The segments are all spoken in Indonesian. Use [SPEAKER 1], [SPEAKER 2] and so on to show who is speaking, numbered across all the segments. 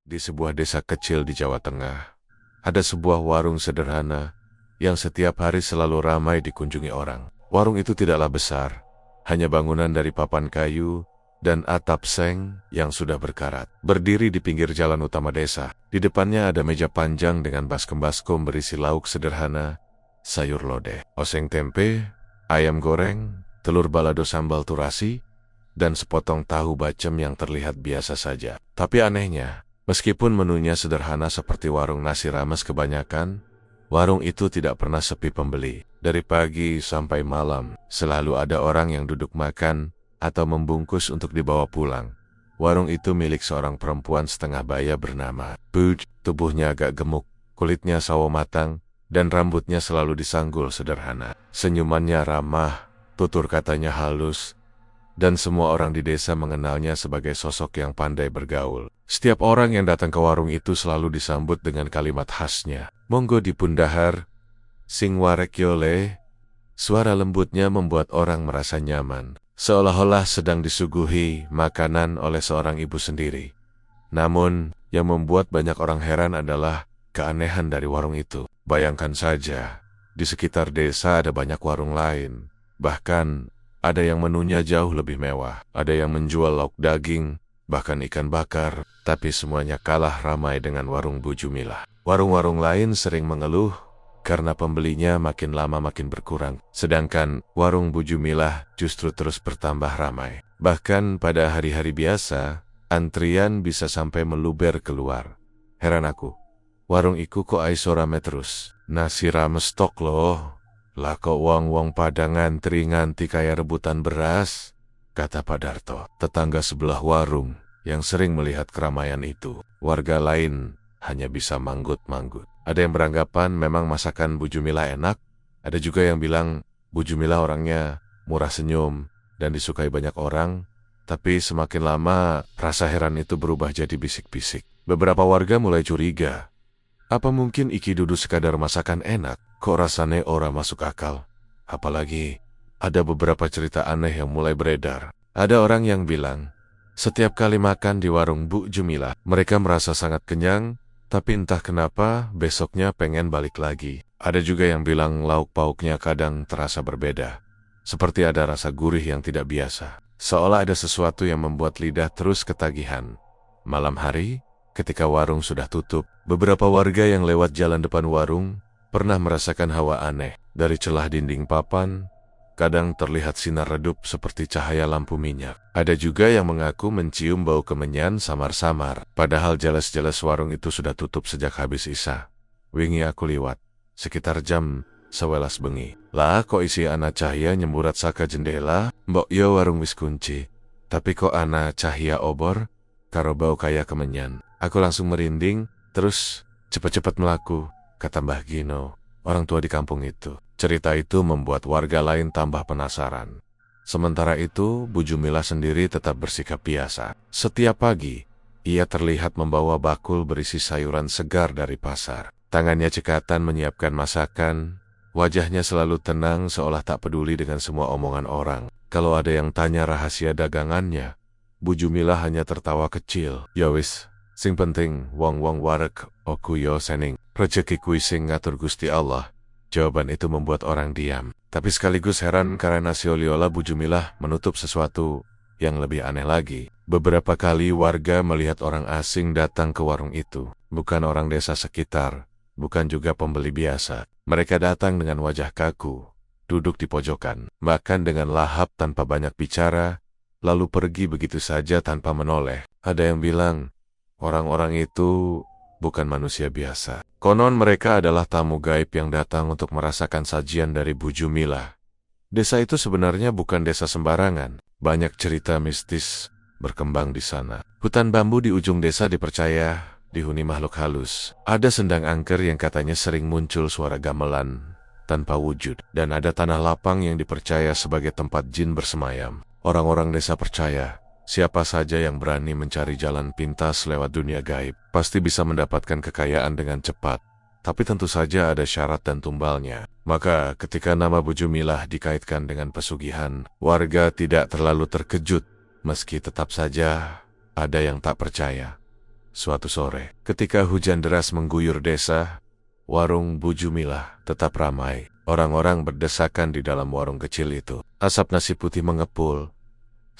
[SPEAKER 1] Di sebuah desa kecil di Jawa Tengah, ada sebuah warung sederhana yang setiap hari selalu ramai dikunjungi orang. Warung itu tidaklah besar, hanya bangunan dari papan kayu dan atap seng yang sudah berkarat. Berdiri di pinggir jalan utama desa, di depannya ada meja panjang dengan baskom-baskom berisi lauk sederhana, sayur lodeh, oseng tempe, ayam goreng, telur balado sambal turasi, dan sepotong tahu bacem yang terlihat biasa saja. Tapi anehnya, meskipun menunya sederhana seperti warung nasi rames kebanyakan, warung itu tidak pernah sepi pembeli. Dari pagi sampai malam, selalu ada orang yang duduk makan atau membungkus untuk dibawa pulang. Warung itu milik seorang perempuan setengah baya bernama Bud. Tubuhnya agak gemuk, kulitnya sawo matang, dan rambutnya selalu disanggul sederhana. Senyumannya ramah, tutur katanya halus, dan semua orang di desa mengenalnya sebagai sosok yang pandai bergaul. Setiap orang yang datang ke warung itu selalu disambut dengan kalimat khasnya. Monggo dipun dahar, sing warek yole. Suara lembutnya membuat orang merasa nyaman, seolah-olah sedang disuguhi makanan oleh seorang ibu sendiri. Namun, yang membuat banyak orang heran adalah keanehan dari warung itu. Bayangkan saja, di sekitar desa ada banyak warung lain. Bahkan, ada yang menunya jauh lebih mewah, ada yang menjual lauk daging, bahkan ikan bakar, tapi semuanya kalah ramai dengan warung Bu Jumilah. Warung-warung lain sering mengeluh karena pembelinya makin lama makin berkurang, sedangkan warung Bu Jumilah justru terus bertambah ramai. Bahkan pada hari-hari biasa, antrian bisa sampai meluber keluar. Heran aku, warung iku kok aiso rame terus. Nasi rames stok loh. Lah kok wong-wong pada ngantri nganti kaya rebutan beras, kata Pak Darto, tetangga sebelah warung yang sering melihat keramaian itu. Warga lain hanya bisa manggut-manggut. Ada yang beranggapan memang masakan Bu Jumilah enak, ada juga yang bilang Bu Jumilah orangnya murah senyum dan disukai banyak orang, tapi semakin lama rasa heran itu berubah jadi bisik-bisik. Beberapa warga mulai curiga. Apa mungkin iki dudu sekadar masakan enak, kok rasanya ora masuk akal? Apalagi, ada beberapa cerita aneh yang mulai beredar. Ada orang yang bilang, setiap kali makan di warung Bu Jumilah, mereka merasa sangat kenyang, tapi entah kenapa besoknya pengen balik lagi. Ada juga yang bilang lauk pauknya kadang terasa berbeda, seperti ada rasa gurih yang tidak biasa, seolah ada sesuatu yang membuat lidah terus ketagihan. Malam hari, ketika warung sudah tutup, beberapa warga yang lewat jalan depan warung pernah merasakan hawa aneh. Dari celah dinding papan, kadang terlihat sinar redup seperti cahaya lampu minyak. Ada juga yang mengaku mencium bau kemenyan samar-samar, padahal jelas-jelas warung itu sudah tutup sejak habis isya. Wingi aku liwat, sekitar jam 11 bengi. Lah kok isi ana cahaya nyemburat saka jendela, mbok yo warung wis kunci. Tapi kok ana cahaya obor, karo bau kaya kemenyan. Aku langsung merinding, terus cepat-cepat melaku, kata Mbah Gino, orang tua di kampung itu. Cerita itu membuat warga lain tambah penasaran. Sementara itu, Bu Jumilah sendiri tetap bersikap biasa. Setiap pagi, ia terlihat membawa bakul berisi sayuran segar dari pasar. Tangannya cekatan menyiapkan masakan, wajahnya selalu tenang seolah tak peduli dengan semua omongan orang. Kalau ada yang tanya rahasia dagangannya, Bu Jumilah hanya tertawa kecil. Ya wis, sing penting wong-wong warek oku yo sening, rejeki kuwi sing ngatur Gusti Allah. Jawaban itu membuat orang diam, tapi sekaligus heran karena seolah-olah Bu Jumilah menutup sesuatu yang lebih aneh lagi. Beberapa kali warga melihat orang asing datang ke warung itu, bukan orang desa sekitar, bukan juga pembeli biasa. Mereka datang dengan wajah kaku, duduk di pojokan, makan dengan lahap tanpa banyak bicara, lalu pergi begitu saja tanpa menoleh. Ada yang bilang, orang-orang itu bukan manusia biasa. Konon mereka adalah tamu gaib yang datang untuk merasakan sajian dari Bu Jumilah. Desa itu sebenarnya bukan desa sembarangan. Banyak cerita mistis berkembang di sana. Hutan bambu di ujung desa dipercaya dihuni makhluk halus. Ada sendang angker yang katanya sering muncul suara gamelan tanpa wujud. Dan ada tanah lapang yang dipercaya sebagai tempat jin bersemayam. Orang-orang desa percaya, siapa saja yang berani mencari jalan pintas lewat dunia gaib, pasti bisa mendapatkan kekayaan dengan cepat. Tapi tentu saja ada syarat dan tumbalnya. Maka ketika nama Bu Jumilah dikaitkan dengan pesugihan, warga tidak terlalu terkejut, meski tetap saja ada yang tak percaya. Suatu sore, ketika hujan deras mengguyur desa, warung Bu Jumilah tetap ramai. Orang-orang berdesakan di dalam warung kecil itu. Asap nasi putih mengepul,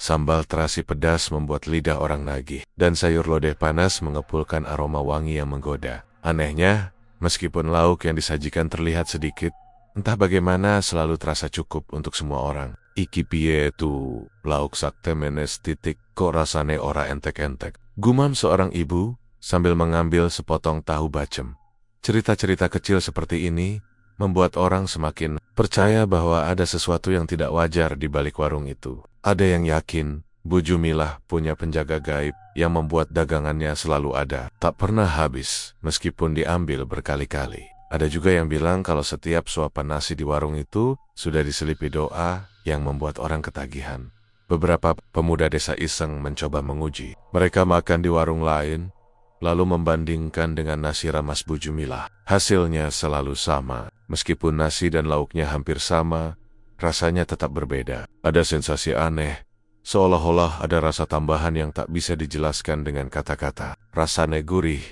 [SPEAKER 1] sambal terasi pedas membuat lidah orang nagih, dan sayur lodeh panas mengepulkan aroma wangi yang menggoda. Anehnya, meskipun lauk yang disajikan terlihat sedikit, entah bagaimana selalu terasa cukup untuk semua orang. Iki piye tu, lauk sakte menes titik, kok rasane ora entek-entek. Gumam seorang ibu sambil mengambil sepotong tahu bacem. Cerita-cerita kecil seperti ini membuat orang semakin percaya bahwa ada sesuatu yang tidak wajar di balik warung itu. Ada yang yakin Bu Jumilah punya penjaga gaib yang membuat dagangannya selalu ada, tak pernah habis meskipun diambil berkali-kali. Ada juga yang bilang kalau setiap suapan nasi di warung itu sudah diselipi doa yang membuat orang ketagihan. Beberapa pemuda desa iseng mencoba menguji. Mereka makan di warung lain, lalu membandingkan dengan nasi ramas Bu Jumilah. Hasilnya selalu sama. Meskipun nasi dan lauknya hampir sama, rasanya tetap berbeda. Ada sensasi aneh, seolah-olah ada rasa tambahan yang tak bisa dijelaskan dengan kata-kata. Rasane gurih,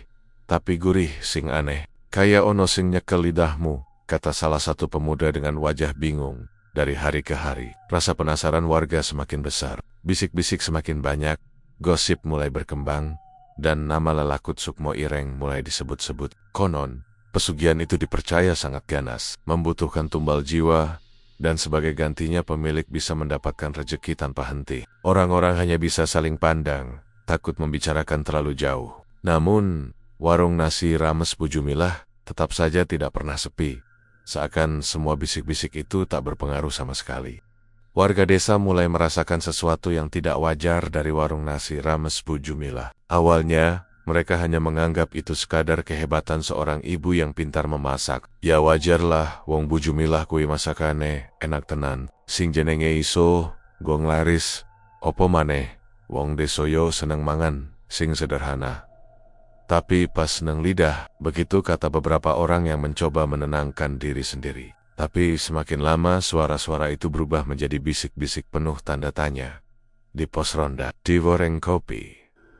[SPEAKER 1] tapi gurih sing aneh. Kaya ono sing nyekel lidahmu, kata salah satu pemuda dengan wajah bingung. Dari hari ke hari, rasa penasaran warga semakin besar. Bisik-bisik semakin banyak, gosip mulai berkembang, dan nama lelakut Sukmo Ireng mulai disebut-sebut. Konon, pesugihan itu dipercaya sangat ganas, membutuhkan tumbal jiwa, dan sebagai gantinya pemilik bisa mendapatkan rezeki tanpa henti. Orang-orang hanya bisa saling pandang, takut membicarakan terlalu jauh. Namun, warung nasi rames Bu Jumilah tetap saja tidak pernah sepi. Seakan semua bisik-bisik itu tak berpengaruh sama sekali. Warga desa mulai merasakan sesuatu yang tidak wajar dari warung nasi rames Bu Jumilah. Awalnya, mereka hanya menganggap itu sekadar kehebatan seorang ibu yang pintar memasak. Ya wajarlah, wong Bu Jumilah kui masakane enak tenan. Sing jenenge iso, gong laris. Opo maneh, wong desoyo seneng mangan, sing sederhana. Tapi pas neng lidah, begitu kata beberapa orang yang mencoba menenangkan diri sendiri. Tapi semakin lama suara-suara itu berubah menjadi bisik-bisik penuh tanda tanya. Di pos ronda, di warung kopi,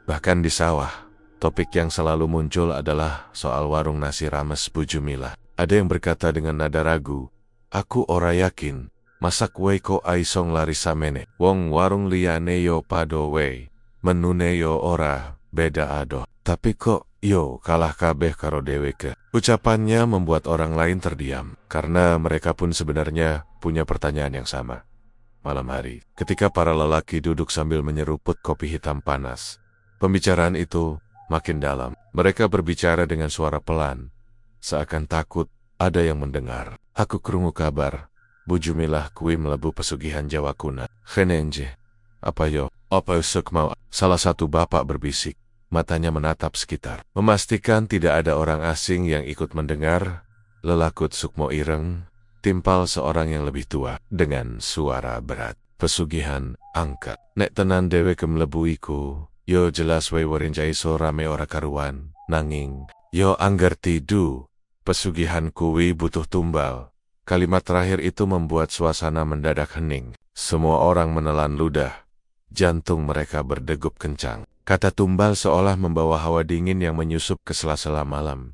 [SPEAKER 1] bahkan di sawah, topik yang selalu muncul adalah soal warung nasi rames Bu Jumilah. Ada yang berkata dengan nada ragu, "Aku ora yakin, masak wei ko aisong larisa mene. Wong warung liyane yo pado wei, menune yo ora, beda adoh. Tapi kok yo kalah kabeh karo dheweke." Ucapannya membuat orang lain terdiam, karena mereka pun sebenarnya punya pertanyaan yang sama. Malam hari, ketika para lelaki duduk sambil menyeruput kopi hitam panas, pembicaraan itu makin dalam. Mereka berbicara dengan suara pelan, seakan takut ada yang mendengar. "Aku krungu kabar, Bu Jumilah kui melebu pesugihan Jawa kuna. Khenenje, apa yo, apa usuk mau?" Salah satu bapak berbisik. Matanya menatap sekitar, memastikan tidak ada orang asing yang ikut mendengar. Lelakut Sukmo Ireng timpal seorang yang lebih tua dengan suara berat. "Pesugihan angkat. Nek tenan dheweke mlebu iku, yo jelas wae warinjai so rame ora karuan. Nanging, yo angger tidu, pesugihan kuwi butuh tumbal." Kalimat terakhir itu membuat suasana mendadak hening. Semua orang menelan ludah. Jantung mereka berdegup kencang. Kata tumbal seolah membawa hawa dingin yang menyusup ke sela-sela malam.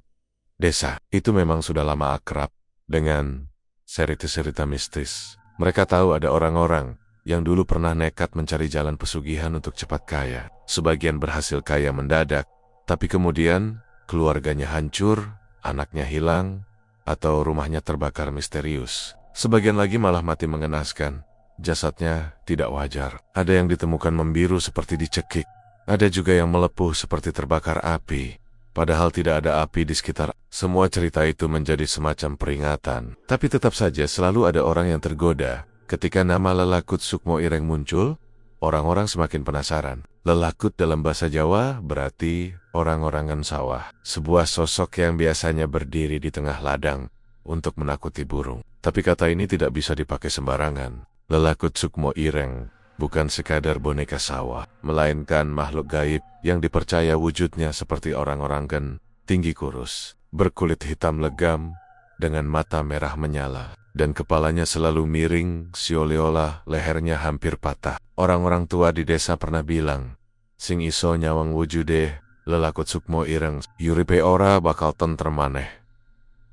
[SPEAKER 1] Desa itu memang sudah lama akrab dengan cerita-cerita mistis. Mereka tahu ada orang-orang yang dulu pernah nekat mencari jalan pesugihan untuk cepat kaya. Sebagian berhasil kaya mendadak, tapi kemudian keluarganya hancur, anaknya hilang, atau rumahnya terbakar misterius. Sebagian lagi malah mati mengenaskan. Jasadnya tidak wajar. Ada yang ditemukan membiru seperti dicekik. Ada juga yang melepuh seperti terbakar api, padahal tidak ada api di sekitar. Semua cerita itu menjadi semacam peringatan. Tapi tetap saja selalu ada orang yang tergoda. Ketika nama Lelakut Sukmo Ireng muncul, orang-orang semakin penasaran. Lelakut dalam bahasa Jawa berarti orang-orangan sawah. Sebuah sosok yang biasanya berdiri di tengah ladang untuk menakuti burung. Tapi kata ini tidak bisa dipakai sembarangan. Lelakut Sukmo Ireng bukan sekadar boneka sawah, melainkan makhluk gaib yang dipercaya wujudnya seperti orang-orangan, tinggi kurus, berkulit hitam legam, dengan mata merah menyala, dan kepalanya selalu miring, seolah-olah lehernya hampir patah. Orang-orang tua di desa pernah bilang, "Sing iso nyawang wujude, Lelakut Sukmo ireng, Yuripe ora bakal tentrem maneh.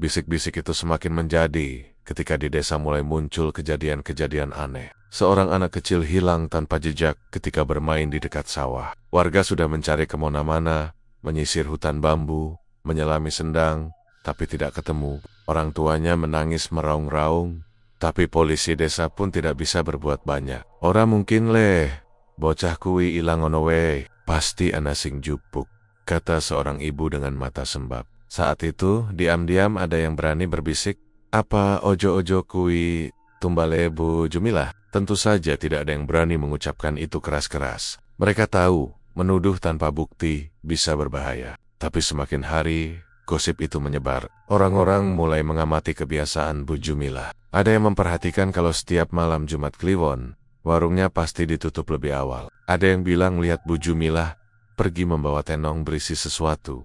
[SPEAKER 1] Bisik-bisik itu semakin menjadi ketika di desa mulai muncul kejadian-kejadian aneh. Seorang anak kecil hilang tanpa jejak ketika bermain di dekat sawah. Warga sudah mencari kemana-mana, menyisir hutan bambu, menyelami sendang, tapi tidak ketemu. Orang tuanya menangis meraung-raung, tapi polisi desa pun tidak bisa berbuat banyak. Ora mungkin leh, bocah kui ilang ono we, pasti ana sing jupuk, kata seorang ibu dengan mata sembab. Saat itu, diam-diam ada yang berani berbisik, apa ojo-ojo kui tumbale Bu Jumilah? Tentu saja tidak ada yang berani mengucapkan itu keras-keras. Mereka tahu, menuduh tanpa bukti bisa berbahaya. Tapi semakin hari, gosip itu menyebar. Orang-orang mulai mengamati kebiasaan Bu Jumilah. Ada yang memperhatikan kalau setiap malam Jumat Kliwon, warungnya pasti ditutup lebih awal. Ada yang bilang lihat Bu Jumilah pergi membawa tenong berisi sesuatu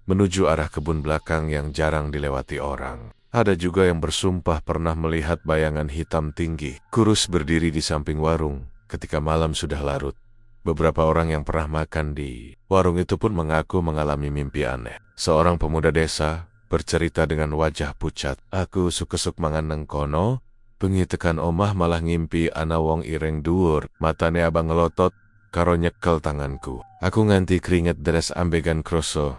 [SPEAKER 1] menuju arah kebun belakang yang jarang dilewati orang. Ada juga yang bersumpah pernah melihat bayangan hitam tinggi, kurus berdiri di samping warung ketika malam sudah larut. Beberapa orang yang pernah makan di warung itu pun mengaku mengalami mimpi aneh. Seorang pemuda desa bercerita dengan wajah pucat, aku sukesuk mangan neng kono, bengi tekan omah malah ngimpi ana wong ireng dhuwur, matane abang ngelotot, karo nyekel tanganku. Aku nganti keringet deres ambegan kroso.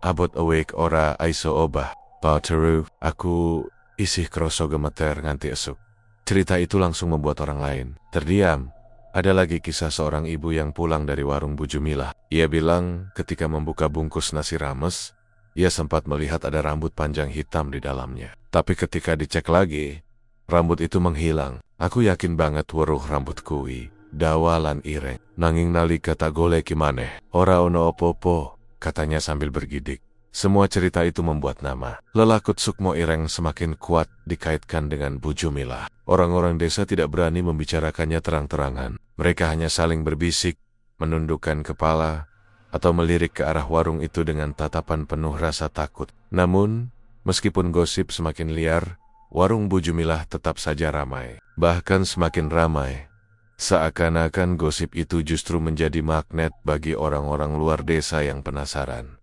[SPEAKER 1] Abot awake ora aiso obah. Pateru, aku isih kroso gemeter nganti esuk. Cerita itu langsung membuat orang lain terdiam. Ada lagi kisah seorang ibu yang pulang dari warung Bu Jumilah. Ia bilang ketika membuka bungkus nasi rames, ia sempat melihat ada rambut panjang hitam di dalamnya. Tapi ketika dicek lagi, rambut itu menghilang. Aku yakin banget weruh rambut kui, dawa lan ireng. Nanging nalika tak goleki maneh, ora ono opo-opo, katanya sambil bergidik. Semua cerita itu membuat nama Lelakut Sukmo Ireng semakin kuat dikaitkan dengan Bu Jumilah. Orang-orang desa tidak berani membicarakannya terang-terangan. Mereka hanya saling berbisik, menundukkan kepala, atau melirik ke arah warung itu dengan tatapan penuh rasa takut. Namun, meskipun gosip semakin liar, warung Bu Jumilah tetap saja ramai. Bahkan semakin ramai, seakan-akan gosip itu justru menjadi magnet bagi orang-orang luar desa yang penasaran.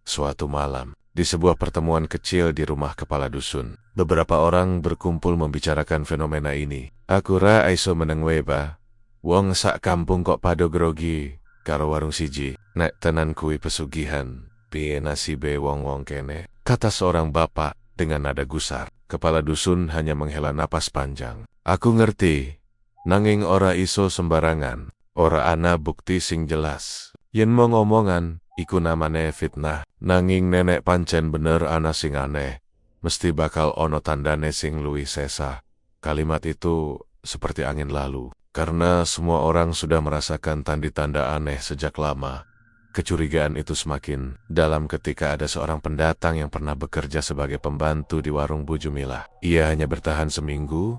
[SPEAKER 1] Suatu malam, di sebuah pertemuan kecil di rumah kepala dusun, beberapa orang berkumpul membicarakan fenomena ini. Aku ra aiso meneng weba, wong sak kampung kok pado grogi karo warung siji. Nek tenan kui pesugihan, piye nasibe wong-wong kene, kata seorang bapak dengan nada gusar. Kepala dusun hanya menghela napas panjang. Aku ngerti, nanging ora iso sembarangan, ora ana bukti sing jelas. Yen mau ngomongan, iku namane fitnah. Nanging nenek pancen bener ana sing aneh, mesti bakal ono tandane sing luwih sesa. Kalimat itu seperti angin lalu, karena semua orang sudah merasakan tanda-tanda aneh sejak lama. Kecurigaan itu semakin dalam ketika ada seorang pendatang yang pernah bekerja sebagai pembantu di warung Bu Jumilah. Ia hanya bertahan seminggu,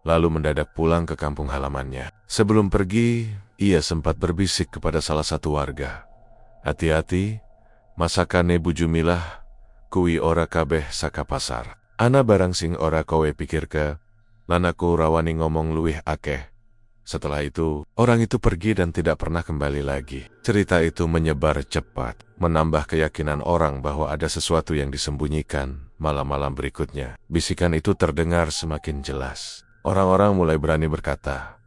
[SPEAKER 1] lalu mendadak pulang ke kampung halamannya. Sebelum pergi, ia sempat berbisik kepada salah satu warga. Hati-hati, masakane Bu Jumilah, kui ora kabeh saka pasar. Ana barang sing ora kowe pikirke, lan aku rawani ngomong luwih akeh. Setelah itu, orang itu pergi dan tidak pernah kembali lagi. Cerita itu menyebar cepat, menambah keyakinan orang bahwa ada sesuatu yang disembunyikan. Malam-malam berikutnya, bisikan itu terdengar semakin jelas. Orang-orang mulai berani berkata,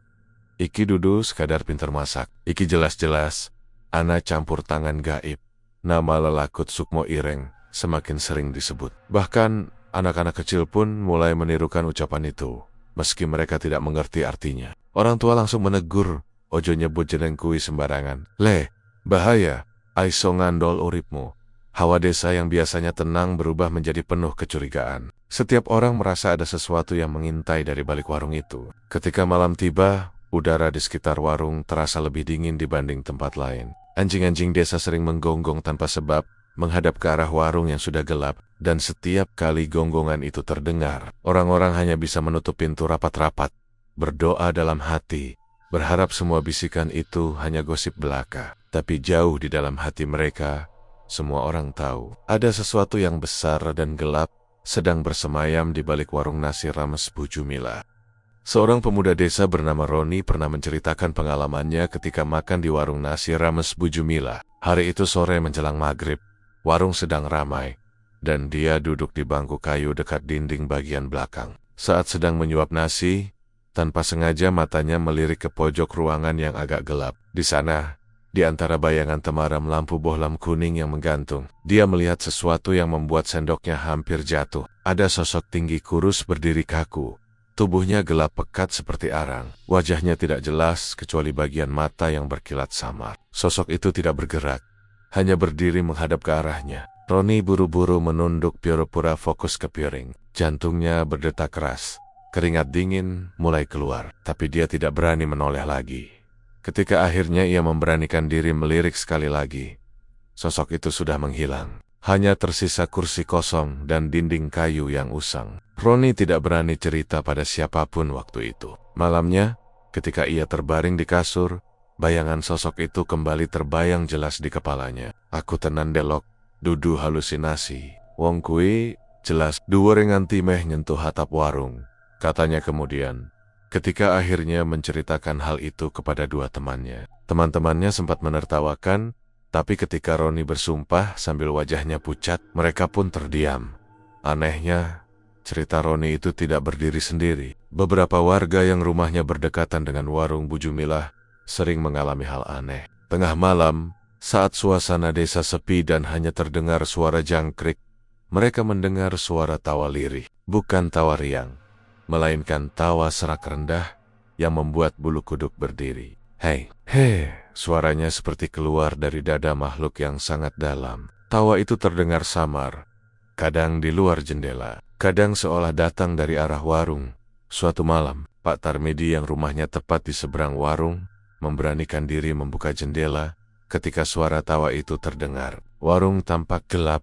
[SPEAKER 1] iki dudu sekadar pinter masak, iki jelas-jelas ana campur tangan gaib. Nama Lelakut Sukmo Ireng semakin sering disebut. Bahkan anak-anak kecil pun mulai menirukan ucapan itu, meski mereka tidak mengerti artinya. Orang tua langsung menegur, ojo nyebut jeneng kui sembarangan. Le, bahaya, aiso ngandol uripmu. Hawa desa yang biasanya tenang berubah menjadi penuh kecurigaan. Setiap orang merasa ada sesuatu yang mengintai dari balik warung itu. Ketika malam tiba, udara di sekitar warung terasa lebih dingin dibanding tempat lain. Anjing-anjing desa sering menggonggong tanpa sebab, menghadap ke arah warung yang sudah gelap, dan setiap kali gonggongan itu terdengar, orang-orang hanya bisa menutup pintu rapat-rapat, berdoa dalam hati, berharap semua bisikan itu hanya gosip belaka. Tapi jauh di dalam hati mereka, semua orang tahu, ada sesuatu yang besar dan gelap, sedang bersemayam di balik warung nasi rames Bu Jumilah. Seorang pemuda desa bernama Roni pernah menceritakan pengalamannya ketika makan di warung nasi rames Bu Jumilah. Hari itu sore menjelang maghrib, warung sedang ramai, dan dia duduk di bangku kayu dekat dinding bagian belakang. Saat sedang menyuap nasi, tanpa sengaja matanya melirik ke pojok ruangan yang agak gelap. Di sana, di antara bayangan temaram lampu bohlam kuning yang menggantung, dia melihat sesuatu yang membuat sendoknya hampir jatuh. Ada sosok tinggi kurus berdiri kaku. Tubuhnya gelap pekat seperti arang. Wajahnya tidak jelas kecuali bagian mata yang berkilat samar. Sosok itu tidak bergerak, hanya berdiri menghadap ke arahnya. Roni buru-buru menunduk pura-pura fokus ke piring. Jantungnya berdetak keras. Keringat dingin mulai keluar, tapi dia tidak berani menoleh lagi. Ketika akhirnya ia memberanikan diri melirik sekali lagi, sosok itu sudah menghilang. Hanya tersisa kursi kosong dan dinding kayu yang usang. Roni tidak berani cerita pada siapapun waktu itu. Malamnya, ketika ia terbaring di kasur, bayangan sosok itu kembali terbayang jelas di kepalanya. Aku tenan delok, dudu halusinasi. Wong kui, jelas dhuwure nganti meh nyentuh atap warung, katanya kemudian. Ketika akhirnya menceritakan hal itu kepada dua temannya. Teman-temannya sempat menertawakan, tapi ketika Roni bersumpah sambil wajahnya pucat, mereka pun terdiam. Anehnya, cerita Roni itu tidak berdiri sendiri. Beberapa warga yang rumahnya berdekatan dengan warung Bu Jumilah sering mengalami hal aneh. Tengah malam, saat suasana desa sepi dan hanya terdengar suara jangkrik, mereka mendengar suara tawa lirih. Bukan tawa riang, melainkan tawa serak rendah yang membuat bulu kuduk berdiri. Hei, suaranya seperti keluar dari dada makhluk yang sangat dalam. Tawa itu terdengar samar, kadang di luar jendela, kadang seolah datang dari arah warung. Suatu malam, Pak Tarmidi yang rumahnya tepat di seberang warung, memberanikan diri membuka jendela ketika suara tawa itu terdengar. Warung tampak gelap,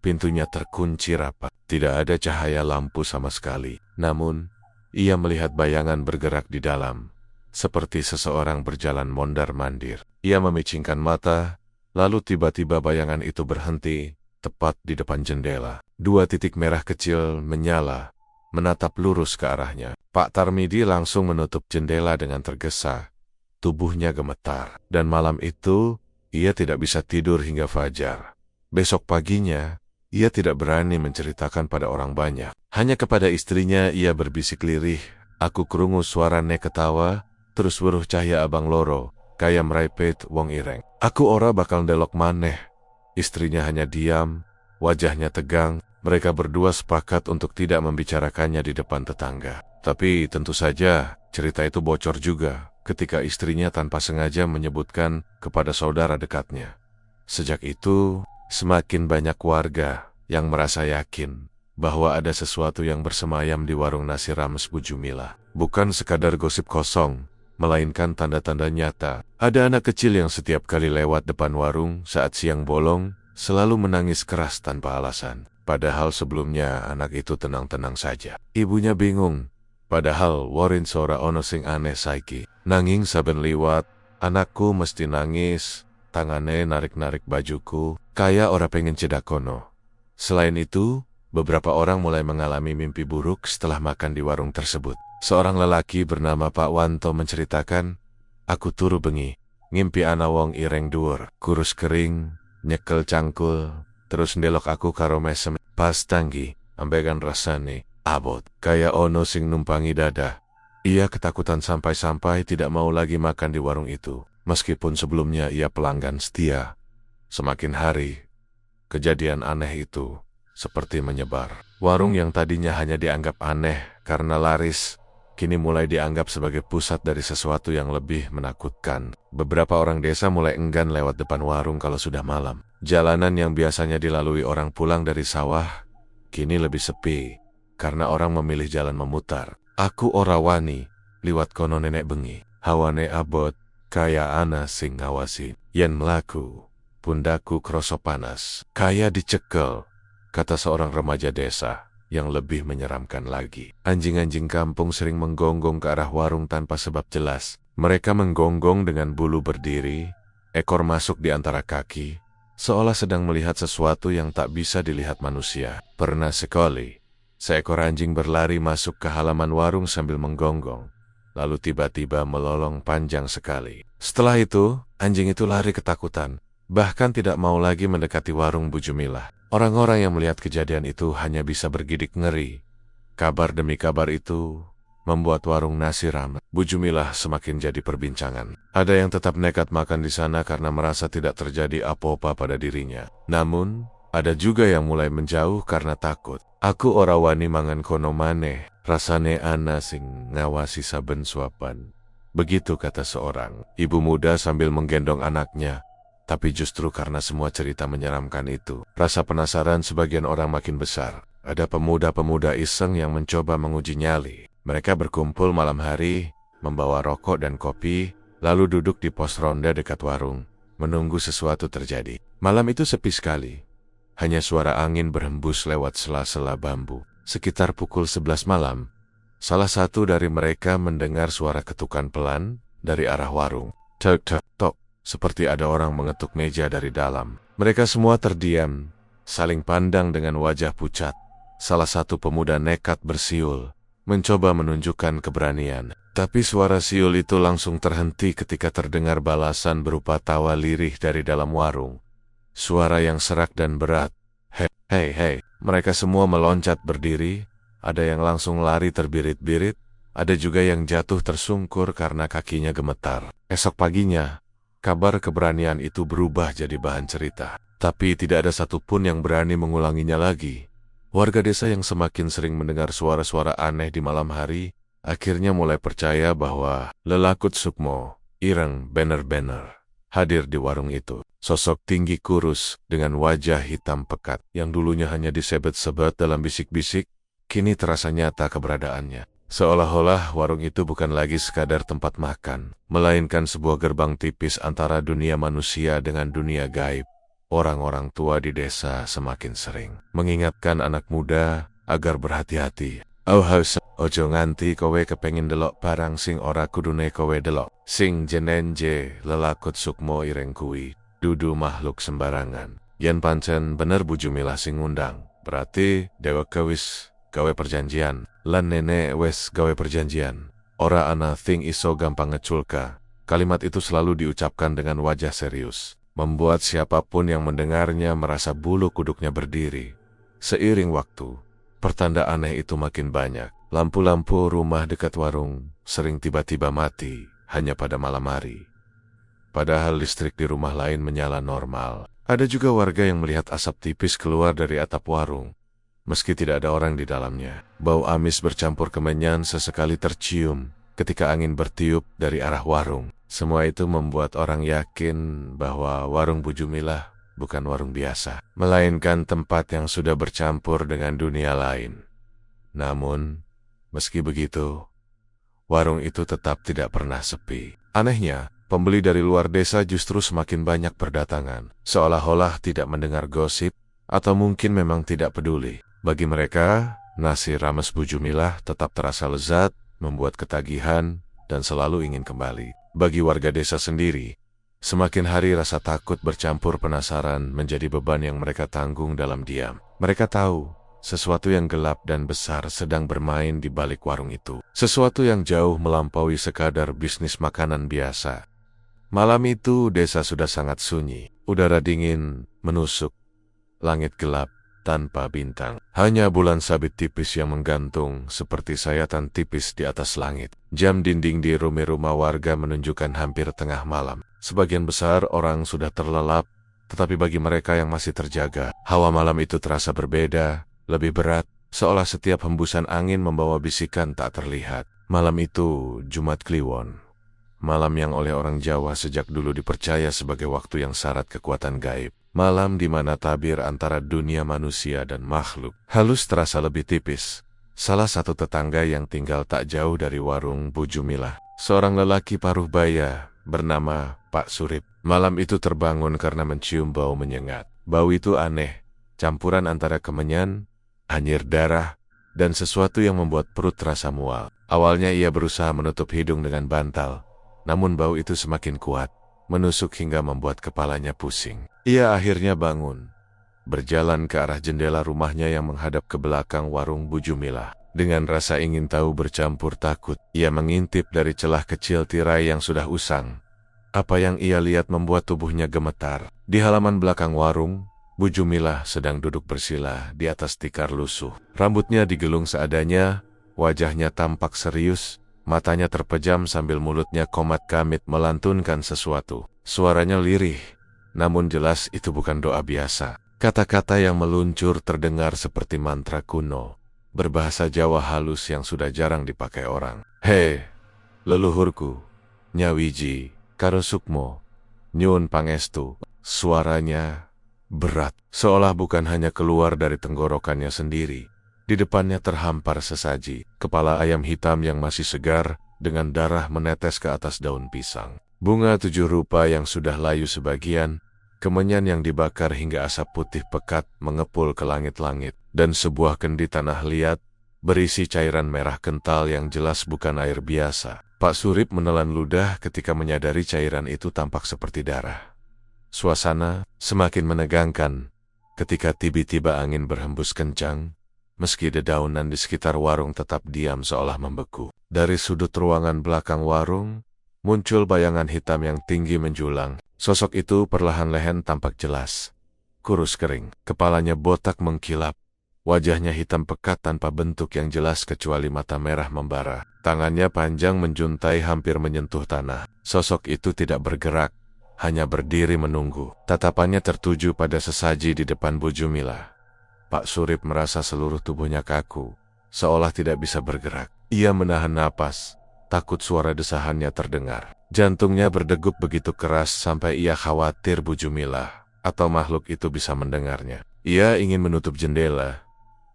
[SPEAKER 1] pintunya terkunci rapat, tidak ada cahaya lampu sama sekali. Namun, ia melihat bayangan bergerak di dalam, seperti seseorang berjalan mondar-mandir. Ia memicingkan mata, lalu tiba-tiba bayangan itu berhenti, tepat di depan jendela. Dua titik merah kecil menyala, menatap lurus ke arahnya. Pak Tarmidi langsung menutup jendela dengan tergesa. Tubuhnya gemetar, dan malam itu, ia tidak bisa tidur hingga fajar. Besok paginya, ia tidak berani menceritakan pada orang banyak. Hanya kepada istrinya ia berbisik lirih. Aku krungu suarane ketawa, terus weruh cahya abang loro, kaya meraipet wong ireng. Aku ora bakal ndelok maneh. Istrinya hanya diam, wajahnya tegang. Mereka berdua sepakat untuk tidak membicarakannya di depan tetangga. Tapi tentu saja, cerita itu bocor juga ketika istrinya tanpa sengaja menyebutkan kepada saudara dekatnya. Sejak itu, semakin banyak warga yang merasa yakin bahwa ada sesuatu yang bersemayam di warung nasi rames Bu Jumilah. Bukan sekadar gosip kosong, melainkan tanda-tanda nyata. Ada anak kecil yang setiap kali lewat depan warung saat siang bolong, selalu menangis keras tanpa alasan. Padahal sebelumnya anak itu tenang-tenang saja. Ibunya bingung, padahal warin sora ono sing aneh saiki. Nanging saben liwat, anakku mesti nangis, tangane narik-narik bajuku, kaya ora pengen cedak kono. Selain itu, beberapa orang mulai mengalami mimpi buruk setelah makan di warung tersebut. Seorang lelaki bernama Pak Wanto menceritakan, aku turu bengi, ngimpi ana wong ireng dhuwur, kurus kering, nyekel cangkul, terus ndelok aku karo mesem. Pas tanggi, ambekan rasane, abot, kaya ono sing numpangi dada. Ia ketakutan sampai-sampai tidak mau lagi makan di warung itu, meskipun sebelumnya ia pelanggan setia. Semakin hari, kejadian aneh itu seperti menyebar. Warung yang tadinya hanya dianggap aneh karena laris, kini mulai dianggap sebagai pusat dari sesuatu yang lebih menakutkan. Beberapa orang desa mulai enggan lewat depan warung kalau sudah malam. Jalanan yang biasanya dilalui orang pulang dari sawah, kini lebih sepi, karena orang memilih jalan memutar. Aku ora wani, liwat kono nenek bengi. Hawane abot, kaya ana sing ngawasi. Yen mlaku, pundaku kroso panas. Kaya dicekel, kata seorang remaja desa. Yang lebih menyeramkan lagi, anjing-anjing kampung sering menggonggong ke arah warung tanpa sebab jelas. Mereka menggonggong dengan bulu berdiri, ekor masuk di antara kaki, seolah sedang melihat sesuatu yang tak bisa dilihat manusia. Pernah sekali, seekor anjing berlari masuk ke halaman warung sambil menggonggong, lalu tiba-tiba melolong panjang sekali. Setelah itu, anjing itu lari ketakutan, bahkan tidak mau lagi mendekati warung Bu Jumilah. Orang-orang yang melihat kejadian itu hanya bisa bergidik ngeri. Kabar demi kabar itu membuat warung nasi ramai. Bu Jumilah semakin jadi perbincangan. Ada yang tetap nekat makan di sana karena merasa tidak terjadi apa-apa pada dirinya. Namun, ada juga yang mulai menjauh karena takut. Aku ora wani mangan kono maneh, rasane ana sing ngawasi saben suapan. Begitu kata seorang ibu muda sambil menggendong anaknya. Tapi justru karena semua cerita menyeramkan itu, rasa penasaran sebagian orang makin besar. Ada pemuda-pemuda iseng yang mencoba menguji nyali. Mereka berkumpul malam hari, membawa rokok dan kopi, lalu duduk di pos ronda dekat warung, menunggu sesuatu terjadi. Malam itu sepi sekali. Hanya suara angin berhembus lewat sela-sela bambu. Sekitar pukul 11 malam, salah satu dari mereka mendengar suara ketukan pelan dari arah warung. Tok tok tok. Seperti ada orang mengetuk meja dari dalam. Mereka semua terdiam, saling pandang dengan wajah pucat. Salah satu pemuda nekat bersiul, mencoba menunjukkan keberanian. Tapi suara siul itu langsung terhenti ketika terdengar balasan berupa tawa lirih dari dalam warung. Suara yang serak dan berat. Hei, hei, hei. Mereka semua meloncat berdiri, ada yang langsung lari terbirit-birit, ada juga yang jatuh tersungkur karena kakinya gemetar. Esok paginya, kabar keberanian itu berubah jadi bahan cerita. Tapi tidak ada satupun yang berani mengulanginya lagi. Warga desa yang semakin sering mendengar suara-suara aneh di malam hari, akhirnya mulai percaya bahwa lelakut Sukmo, Ireng bener-bener hadir di warung itu. Sosok tinggi kurus dengan wajah hitam pekat yang dulunya hanya disebet-sebet dalam bisik-bisik, kini terasa nyata keberadaannya. Seolah-olah warung itu bukan lagi sekadar tempat makan, melainkan sebuah gerbang tipis antara dunia manusia dengan dunia gaib. Orang-orang tua di desa semakin sering mengingatkan anak muda agar berhati-hati. Ojo nganti kowe kepengin delok barang sing ora kudune kowe delok. Sing jenenje lelakut Sukmo Ireng kuwi dudu makhluk sembarangan. Yen pancen bener Bu Jumilah sing ngundang, berarti dheweke wis gawe perjanjian. Lan nenek wes gawe perjanjian. Ora ana thing iso gampang ngeculka. Kalimat itu selalu diucapkan dengan wajah serius, membuat siapapun yang mendengarnya merasa bulu kuduknya berdiri. Seiring waktu, pertanda aneh itu makin banyak. Lampu-lampu rumah dekat warung sering tiba-tiba mati hanya pada malam hari. Padahal listrik di rumah lain menyala normal. Ada juga warga yang melihat asap tipis keluar dari atap warung. Meski tidak ada orang di dalamnya, bau amis bercampur kemenyan sesekali tercium ketika angin bertiup dari arah warung. Semua itu membuat orang yakin bahwa warung Bu Jumilah bukan warung biasa, melainkan tempat yang sudah bercampur dengan dunia lain. Namun, meski begitu, warung itu tetap tidak pernah sepi. Anehnya, pembeli dari luar desa justru semakin banyak berdatangan, seolah-olah tidak mendengar gosip atau mungkin memang tidak peduli. Bagi mereka, nasi rames Bu Jumilah tetap terasa lezat, membuat ketagihan, dan selalu ingin kembali. Bagi warga desa sendiri, semakin hari rasa takut bercampur penasaran menjadi beban yang mereka tanggung dalam diam. Mereka tahu, sesuatu yang gelap dan besar sedang bermain di balik warung itu. Sesuatu yang jauh melampaui sekadar bisnis makanan biasa. Malam itu, desa sudah sangat sunyi. Udara dingin menusuk, langit gelap tanpa bintang. Hanya bulan sabit tipis yang menggantung seperti sayatan tipis di atas langit. Jam dinding di rumah warga menunjukkan hampir tengah malam. Sebagian besar orang sudah terlelap, tetapi bagi mereka yang masih terjaga, hawa malam itu terasa berbeda, lebih berat, seolah setiap hembusan angin membawa bisikan tak terlihat. Malam itu Jumat Kliwon. Malam yang oleh orang Jawa sejak dulu dipercaya sebagai waktu yang syarat kekuatan gaib. Malam di mana tabir antara dunia manusia dan makhluk halus terasa lebih tipis. Salah satu tetangga yang tinggal tak jauh dari warung Bu Jumilah, seorang lelaki paruh baya bernama Pak Surip, malam itu terbangun karena mencium bau menyengat. Bau itu aneh, campuran antara kemenyan, anyir darah, dan sesuatu yang membuat perut terasa mual. Awalnya ia berusaha menutup hidung dengan bantal, namun bau itu semakin kuat, menusuk hingga membuat kepalanya pusing. Ia akhirnya bangun, berjalan ke arah jendela rumahnya yang menghadap ke belakang warung Bu Jumilah. Dengan rasa ingin tahu bercampur takut, ia mengintip dari celah kecil tirai yang sudah usang. Apa yang ia lihat membuat tubuhnya gemetar. Di halaman belakang warung, Bu Jumilah sedang duduk bersila di atas tikar lusuh. Rambutnya digelung seadanya, wajahnya tampak serius, matanya terpejam sambil mulutnya komat kamit melantunkan sesuatu. Suaranya lirih, namun jelas itu bukan doa biasa. Kata-kata yang meluncur terdengar seperti mantra kuno, berbahasa Jawa halus yang sudah jarang dipakai orang. Hei, leluhurku, Nyawiji, Karo Sukmo, Nyun Pangestu. Suaranya berat, seolah bukan hanya keluar dari tenggorokannya sendiri. Di depannya terhampar sesaji, kepala ayam hitam yang masih segar, dengan darah menetes ke atas daun pisang. Bunga 7 rupa yang sudah layu sebagian, kemenyan yang dibakar hingga asap putih pekat mengepul ke langit-langit, dan sebuah kendi tanah liat, berisi cairan merah kental yang jelas bukan air biasa. Pak Surip menelan ludah ketika menyadari cairan itu tampak seperti darah. Suasana semakin menegangkan ketika tiba-tiba angin berhembus kencang, meski dedaunan di sekitar warung tetap diam seolah membeku. Dari sudut ruangan belakang warung, muncul bayangan hitam yang tinggi menjulang. Sosok itu perlahan lehen tampak jelas. Kurus kering, kepalanya botak mengkilap. Wajahnya hitam pekat tanpa bentuk yang jelas kecuali mata merah membara. Tangannya panjang menjuntai hampir menyentuh tanah. Sosok itu tidak bergerak, hanya berdiri menunggu. Tatapannya tertuju pada sesaji di depan Bu Jumilah. Pak Surip merasa seluruh tubuhnya kaku, seolah tidak bisa bergerak. Ia menahan napas, takut suara desahannya terdengar. Jantungnya berdegup begitu keras sampai ia khawatir Bu Jumilah atau makhluk itu bisa mendengarnya. Ia ingin menutup jendela,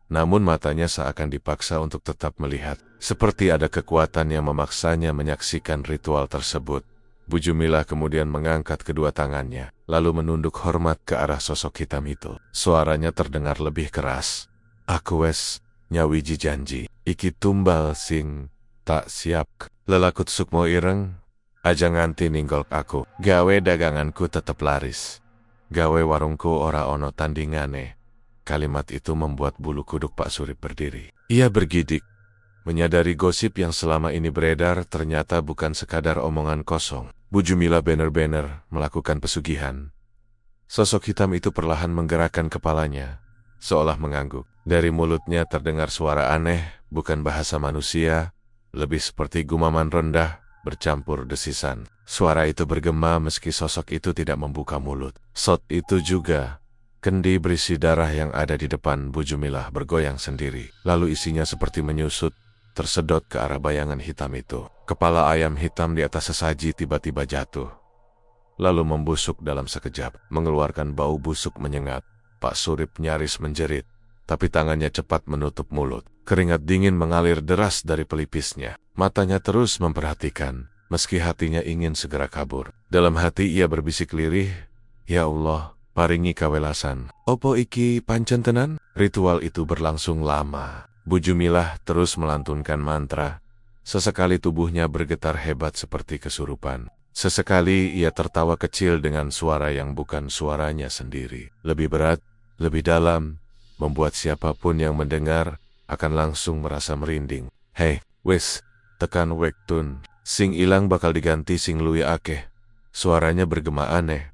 [SPEAKER 1] namun matanya seakan dipaksa untuk tetap melihat. Seperti ada kekuatan yang memaksanya menyaksikan ritual tersebut. Bu Jumilah kemudian mengangkat kedua tangannya, lalu menunduk hormat ke arah sosok hitam itu. Suaranya terdengar lebih keras. Aku wes nyawiji janji, iki tumbal sing tak siap. Lelakut Sukmo ireng, aja nganti ninggol aku. Gawe daganganku tetep laris. Gawe warungku ora ono tandingane. Kalimat itu membuat bulu kuduk Pak Surip berdiri. Ia bergidik, menyadari gosip yang selama ini beredar ternyata bukan sekadar omongan kosong. Bu Jumilah bener-bener melakukan pesugihan. Sosok hitam itu perlahan menggerakkan kepalanya, seolah mengangguk. Dari mulutnya terdengar suara aneh, bukan bahasa manusia, lebih seperti gumaman rendah, bercampur desisan. Suara itu bergema meski sosok itu tidak membuka mulut. Saat itu juga, kendi berisi darah yang ada di depan Bu Jumilah bergoyang sendiri. Lalu isinya seperti menyusut, tersedot ke arah bayangan hitam itu. Kepala ayam hitam di atas sesaji tiba-tiba jatuh, lalu membusuk dalam sekejap, mengeluarkan bau busuk menyengat. Pak Surip nyaris menjerit, tapi tangannya cepat menutup mulut. Keringat dingin mengalir deras dari pelipisnya. Matanya terus memperhatikan, meski hatinya ingin segera kabur. Dalam hati ia berbisik lirih, "Ya Allah, paringi kawelasan. Opo iki pancen tenan?" Ritual itu berlangsung lama. Bu Jumilah terus melantunkan mantra. Sesekali tubuhnya bergetar hebat seperti kesurupan. Sesekali ia tertawa kecil dengan suara yang bukan suaranya sendiri. Lebih berat, lebih dalam, membuat siapapun yang mendengar akan langsung merasa merinding. "Hei, wis, tekan wektun. Sing ilang bakal diganti sing luwih akeh." Suaranya bergema aneh.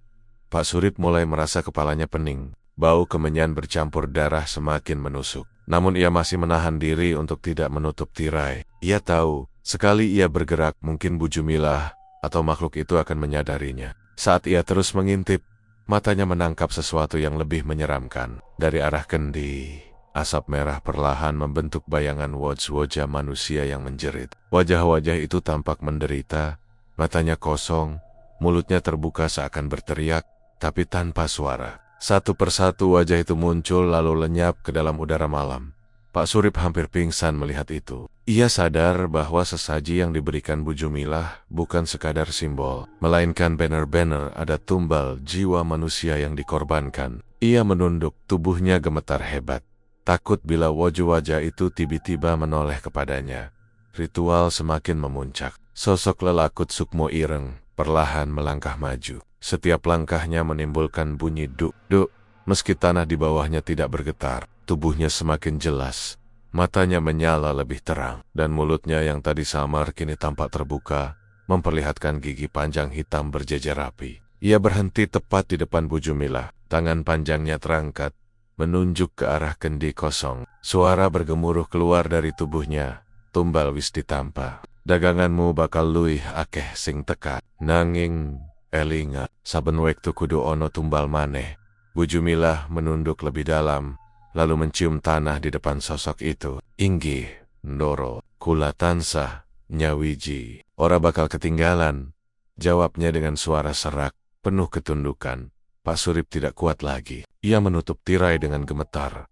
[SPEAKER 1] Pak Surip mulai merasa kepalanya pening. Bau kemenyan bercampur darah semakin menusuk. Namun ia masih menahan diri untuk tidak menutup tirai. Ia tahu, sekali ia bergerak mungkin Bu Jumilah atau makhluk itu akan menyadarinya. Saat ia terus mengintip, matanya menangkap sesuatu yang lebih menyeramkan. Dari arah kendi, asap merah perlahan membentuk bayangan wajah manusia yang menjerit. Wajah-wajah itu tampak menderita, matanya kosong, mulutnya terbuka seakan berteriak, tapi tanpa suara. Satu persatu wajah itu muncul lalu lenyap ke dalam udara malam. Pak Surip hampir pingsan melihat itu. Ia sadar bahwa sesaji yang diberikan Bu Jumilah bukan sekadar simbol, melainkan benar-benar ada tumbal jiwa manusia yang dikorbankan. Ia menunduk, tubuhnya gemetar hebat. Takut bila wajah-wajah itu tiba-tiba menoleh kepadanya. Ritual semakin memuncak. Sosok lelakut Sukmo ireng perlahan melangkah maju. Setiap langkahnya menimbulkan bunyi duk-duk. Meski tanah di bawahnya tidak bergetar, tubuhnya semakin jelas. Matanya menyala lebih terang, dan mulutnya yang tadi samar kini tampak terbuka, memperlihatkan gigi panjang hitam berjejer rapi. Ia berhenti tepat di depan Bu Jumilah. Tangan panjangnya terangkat, menunjuk ke arah kendi kosong. Suara bergemuruh keluar dari tubuhnya. Tumbal wis ditampa. Daganganmu bakal luwih akeh sing teka. Nanging elinga, saben wektu kudu ono tumbal maneh. Bu Jumilah menunduk lebih dalam, lalu mencium tanah di depan sosok itu. Inggih, Ndoro, kula tansah nyawiji. Ora bakal ketinggalan, jawabnya dengan suara serak, penuh ketundukan. Pak Surip tidak kuat lagi. Ia menutup tirai dengan gemetar,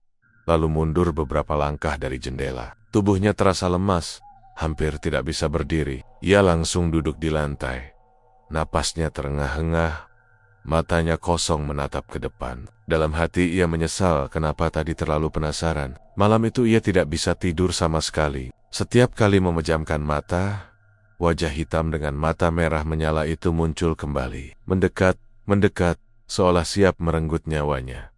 [SPEAKER 1] lalu mundur beberapa langkah dari jendela. Tubuhnya terasa lemas, hampir tidak bisa berdiri. Ia langsung duduk di lantai. Napasnya terengah-engah, matanya kosong menatap ke depan. Dalam hati ia menyesal kenapa tadi terlalu penasaran. Malam itu ia tidak bisa tidur sama sekali. Setiap kali memejamkan mata, wajah hitam dengan mata merah menyala itu muncul kembali. Mendekat, seolah siap merenggut nyawanya.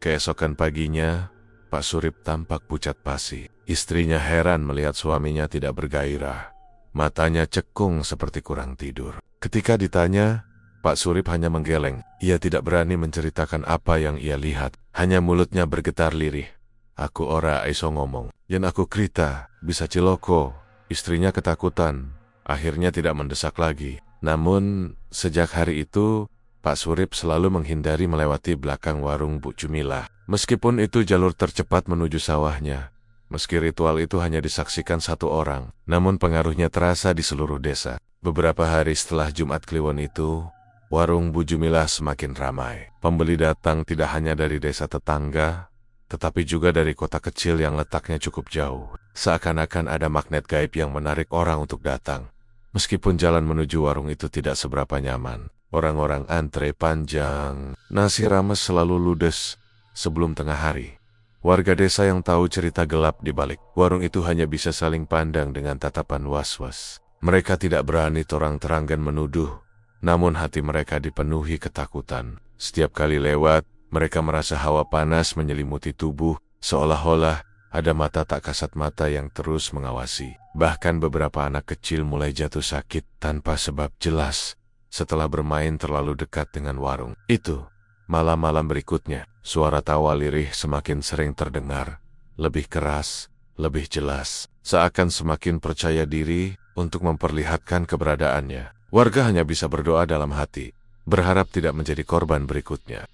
[SPEAKER 1] Keesokan paginya, Pak Surip tampak pucat pasi. Istrinya heran melihat suaminya tidak bergairah. Matanya cekung seperti kurang tidur. Ketika ditanya, Pak Surip hanya menggeleng. Ia tidak berani menceritakan apa yang ia lihat. Hanya mulutnya bergetar lirih. Aku ora iso ngomong. Yen aku krita, bisa ciloko. Istrinya ketakutan. Akhirnya tidak mendesak lagi. Namun, sejak hari itu, Pak Surip selalu menghindari melewati belakang warung Bu Jumilah. Meskipun itu jalur tercepat menuju sawahnya. Meski ritual itu hanya disaksikan satu orang, namun pengaruhnya terasa di seluruh desa. Beberapa hari setelah Jumat Kliwon itu, warung Bu Jumilah semakin ramai. Pembeli datang tidak hanya dari desa tetangga, tetapi juga dari kota kecil yang letaknya cukup jauh. Seakan-akan ada magnet gaib yang menarik orang untuk datang. Meskipun jalan menuju warung itu tidak seberapa nyaman, orang-orang antre panjang. Nasi rames selalu ludes sebelum tengah hari. Warga desa yang tahu cerita gelap di balik warung itu hanya bisa saling pandang dengan tatapan was-was. Mereka tidak berani terang-terangan menuduh, namun hati mereka dipenuhi ketakutan. Setiap kali lewat, mereka merasa hawa panas menyelimuti tubuh, seolah-olah ada mata tak kasat mata yang terus mengawasi. Bahkan beberapa anak kecil mulai jatuh sakit tanpa sebab jelas setelah bermain terlalu dekat dengan warung itu. Malam-malam berikutnya, suara tawa lirih semakin sering terdengar, lebih keras, lebih jelas, seakan semakin percaya diri untuk memperlihatkan keberadaannya. Warga hanya bisa berdoa dalam hati, berharap tidak menjadi korban berikutnya.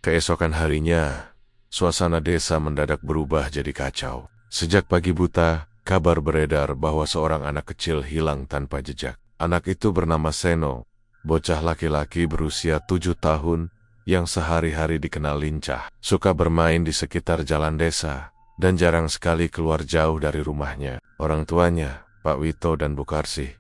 [SPEAKER 1] Keesokan harinya, suasana desa mendadak berubah jadi kacau. Sejak pagi buta, kabar beredar bahwa seorang anak kecil hilang tanpa jejak. Anak itu bernama Seno, bocah laki-laki berusia 7 tahun, yang sehari-hari dikenal lincah, suka bermain di sekitar jalan desa, dan jarang sekali keluar jauh dari rumahnya. Orang tuanya, Pak Wito dan Bu Karsih,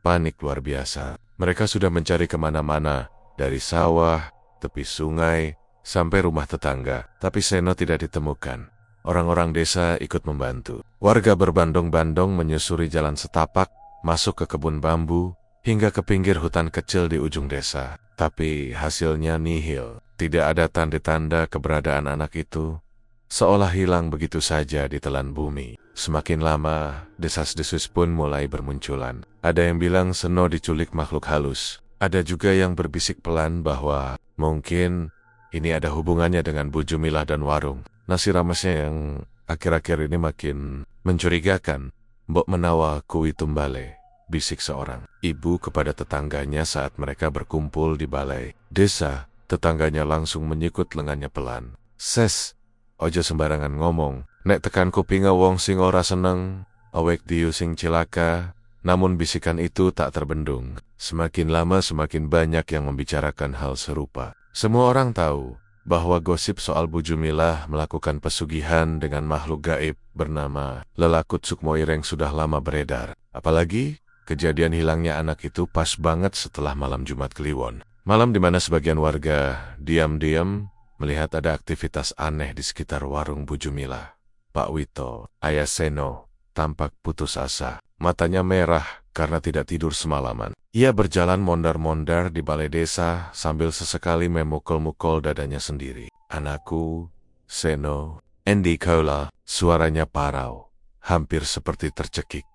[SPEAKER 1] panik luar biasa. Mereka sudah mencari kemana-mana, dari sawah, tepi sungai, sampai rumah tetangga, tapi Seno tidak ditemukan. Orang-orang desa ikut membantu. Warga berbandong-bandong menyusuri jalan setapak, masuk ke kebun bambu, hingga ke pinggir hutan kecil di ujung desa. Tapi hasilnya nihil. Tidak ada tanda-tanda keberadaan anak itu. Seolah hilang begitu saja di telan bumi. Semakin lama, desas-desus pun mulai bermunculan. Ada yang bilang Seno diculik makhluk halus. Ada juga yang berbisik pelan bahwa mungkin ini ada hubungannya dengan Bu Jumilah dan warung. Nasi ramesnya yang akhir-akhir ini makin mencurigakan. Mbok menawa kuwi tumbale, bisik seorang ibu kepada tetangganya saat mereka berkumpul di balai desa. Tetangganya langsung menyikut lengannya pelan. Ses, ojo sembarangan ngomong. Nek tekan kupinga wong sing ora seneng, awek diu sing cilaka. Namun bisikan itu tak terbendung. Semakin lama semakin banyak yang membicarakan hal serupa. Semua orang tahu bahwa gosip soal Bu Jumilah melakukan pesugihan dengan makhluk gaib bernama Lelakut Sukmoireng sudah lama beredar. Apalagi kejadian hilangnya anak itu pas banget setelah malam Jumat Kliwon. Malam di mana sebagian warga diam-diam melihat ada aktivitas aneh di sekitar warung Bu Jumilah. Pak Wito, ayah Seno, tampak putus asa. Matanya merah karena tidak tidur semalaman. Ia berjalan mondar-mondar di balai desa sambil sesekali memukul-mukul dadanya sendiri. Anakku, Seno, Endi Kaula, suaranya parau, hampir seperti tercekik.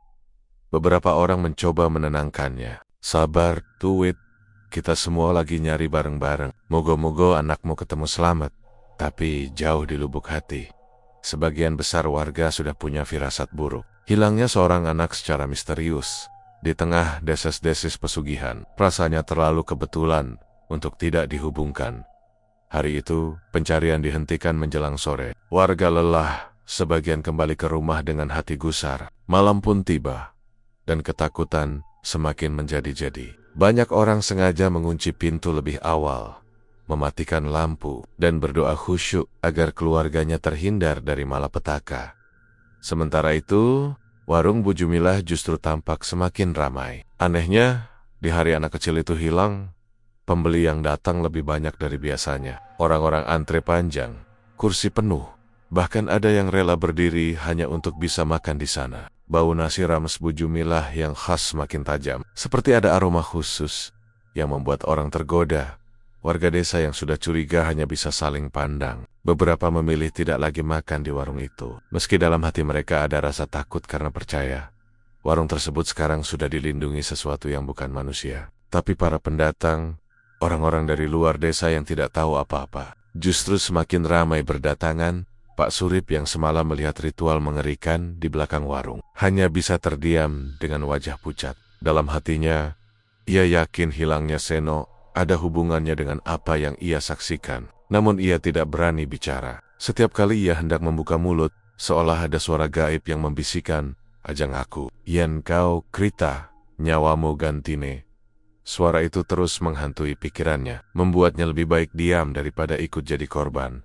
[SPEAKER 1] Beberapa orang mencoba menenangkannya. Sabar, Tuwit. Kita semua lagi nyari bareng-bareng. Moga-moga anakmu ketemu selamat. Tapi jauh di lubuk hati, sebagian besar warga sudah punya firasat buruk. Hilangnya seorang anak secara misterius di tengah deses-deses pesugihan. Rasanya terlalu kebetulan untuk tidak dihubungkan. Hari itu, pencarian dihentikan menjelang sore. Warga lelah, sebagian kembali ke rumah dengan hati gusar. Malam pun tiba, dan ketakutan semakin menjadi-jadi. Banyak orang sengaja mengunci pintu lebih awal, mematikan lampu, dan berdoa khusyuk agar keluarganya terhindar dari malapetaka. Sementara itu, warung Bu Jumilah justru tampak semakin ramai. Anehnya, di hari anak kecil itu hilang, pembeli yang datang lebih banyak dari biasanya. Orang-orang antre panjang, kursi penuh, bahkan ada yang rela berdiri hanya untuk bisa makan di sana. Bau nasi rames Bu Jumilah yang khas semakin tajam, seperti ada aroma khusus yang membuat orang tergoda. Warga desa yang sudah curiga hanya bisa saling pandang. Beberapa memilih tidak lagi makan di warung itu, meski dalam hati mereka ada rasa takut karena percaya warung tersebut sekarang sudah dilindungi sesuatu yang bukan manusia. Tapi para pendatang, orang-orang dari luar desa yang tidak tahu apa-apa, justru semakin ramai berdatangan. Pak Surip yang semalam melihat ritual mengerikan di belakang warung hanya bisa terdiam dengan wajah pucat. Dalam hatinya, ia yakin hilangnya Seno ada hubungannya dengan apa yang ia saksikan. Namun ia tidak berani bicara. Setiap kali ia hendak membuka mulut, seolah ada suara gaib yang membisikkan, "Ajang aku, yen kau krita, nyawamu gantine." Suara itu terus menghantui pikirannya, membuatnya lebih baik diam daripada ikut jadi korban.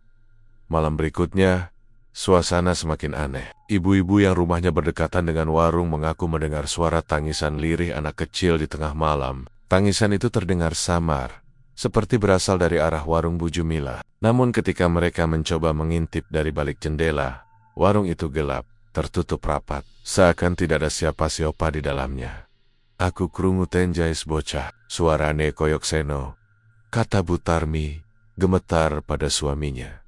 [SPEAKER 1] Malam berikutnya, suasana semakin aneh. Ibu-ibu yang rumahnya berdekatan dengan warung mengaku mendengar suara tangisan lirih anak kecil di tengah malam. Tangisan itu terdengar samar, seperti berasal dari arah warung Bu Jumilah. Namun ketika mereka mencoba mengintip dari balik jendela, warung itu gelap, tertutup rapat, seakan tidak ada siapa-siapa di dalamnya. "Aku krungu tenjais bocah," suarane koyok Seno, kata Butarmi, gemetar pada suaminya.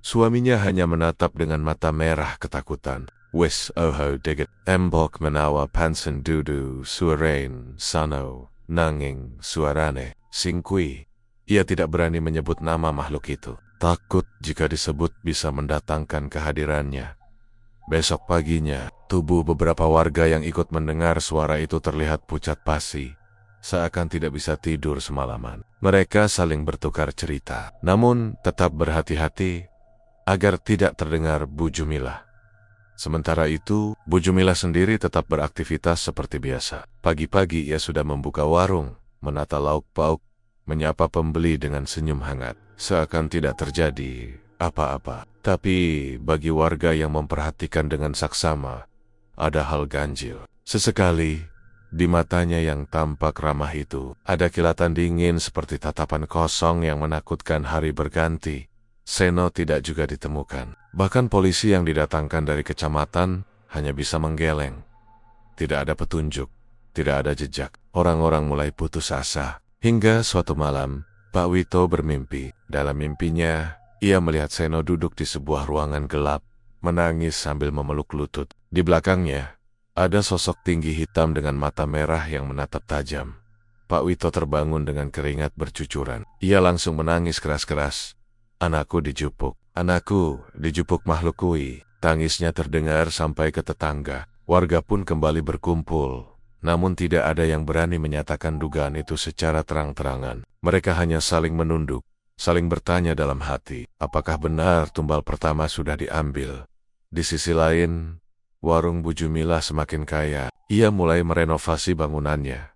[SPEAKER 1] Suaminya hanya menatap dengan mata merah ketakutan. "Wes oho deget, embok menawa pansen dudu suarain sano, nanging suarane singkui." Ia tidak berani menyebut nama makhluk itu, takut jika disebut bisa mendatangkan kehadirannya. Besok paginya, tubuh beberapa warga yang ikut mendengar suara itu terlihat pucat pasi, seakan tidak bisa tidur semalaman. Mereka saling bertukar cerita, namun tetap berhati-hati agar tidak terdengar Bu Jumilah. Sementara itu, Bu Jumilah sendiri tetap beraktivitas seperti biasa. Pagi-pagi ia sudah membuka warung, menata lauk pauk, menyapa pembeli dengan senyum hangat, seakan tidak terjadi apa-apa. Tapi bagi warga yang memperhatikan dengan saksama, ada hal ganjil. Sesekali, di matanya yang tampak ramah itu, ada kilatan dingin seperti tatapan kosong yang menakutkan. Hari berganti, Seno tidak juga ditemukan. Bahkan polisi yang didatangkan dari kecamatan hanya bisa menggeleng. Tidak ada petunjuk, tidak ada jejak. Orang-orang mulai putus asa. Hingga suatu malam, Pak Wito bermimpi. Dalam mimpinya, ia melihat Seno duduk di sebuah ruangan gelap, menangis sambil memeluk lutut. Di belakangnya, ada sosok tinggi hitam dengan mata merah yang menatap tajam. Pak Wito terbangun dengan keringat bercucuran. Ia langsung menangis keras-keras. "Anakku dijupuk, anakku dijupuk makhluk kui." Tangisnya terdengar sampai ke tetangga. Warga pun kembali berkumpul. Namun tidak ada yang berani menyatakan dugaan itu secara terang-terangan. Mereka hanya saling menunduk, saling bertanya dalam hati, apakah benar tumbal pertama sudah diambil. Di sisi lain, warung Bu Jumilah semakin kaya. Ia mulai merenovasi bangunannya,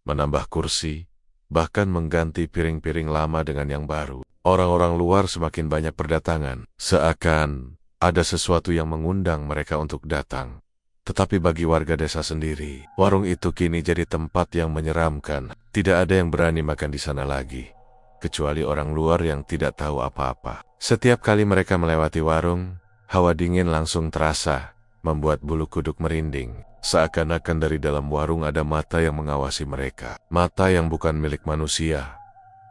[SPEAKER 1] menambah kursi, bahkan mengganti piring-piring lama dengan yang baru. Orang-orang luar semakin banyak berdatangan, seakan ada sesuatu yang mengundang mereka untuk datang. Tetapi bagi warga desa sendiri, warung itu kini jadi tempat yang menyeramkan. Tidak ada yang berani makan di sana lagi, kecuali orang luar yang tidak tahu apa-apa. Setiap kali mereka melewati warung, hawa dingin langsung terasa, membuat bulu kuduk merinding. Seakan-akan dari dalam warung ada mata yang mengawasi mereka. Mata yang bukan milik manusia.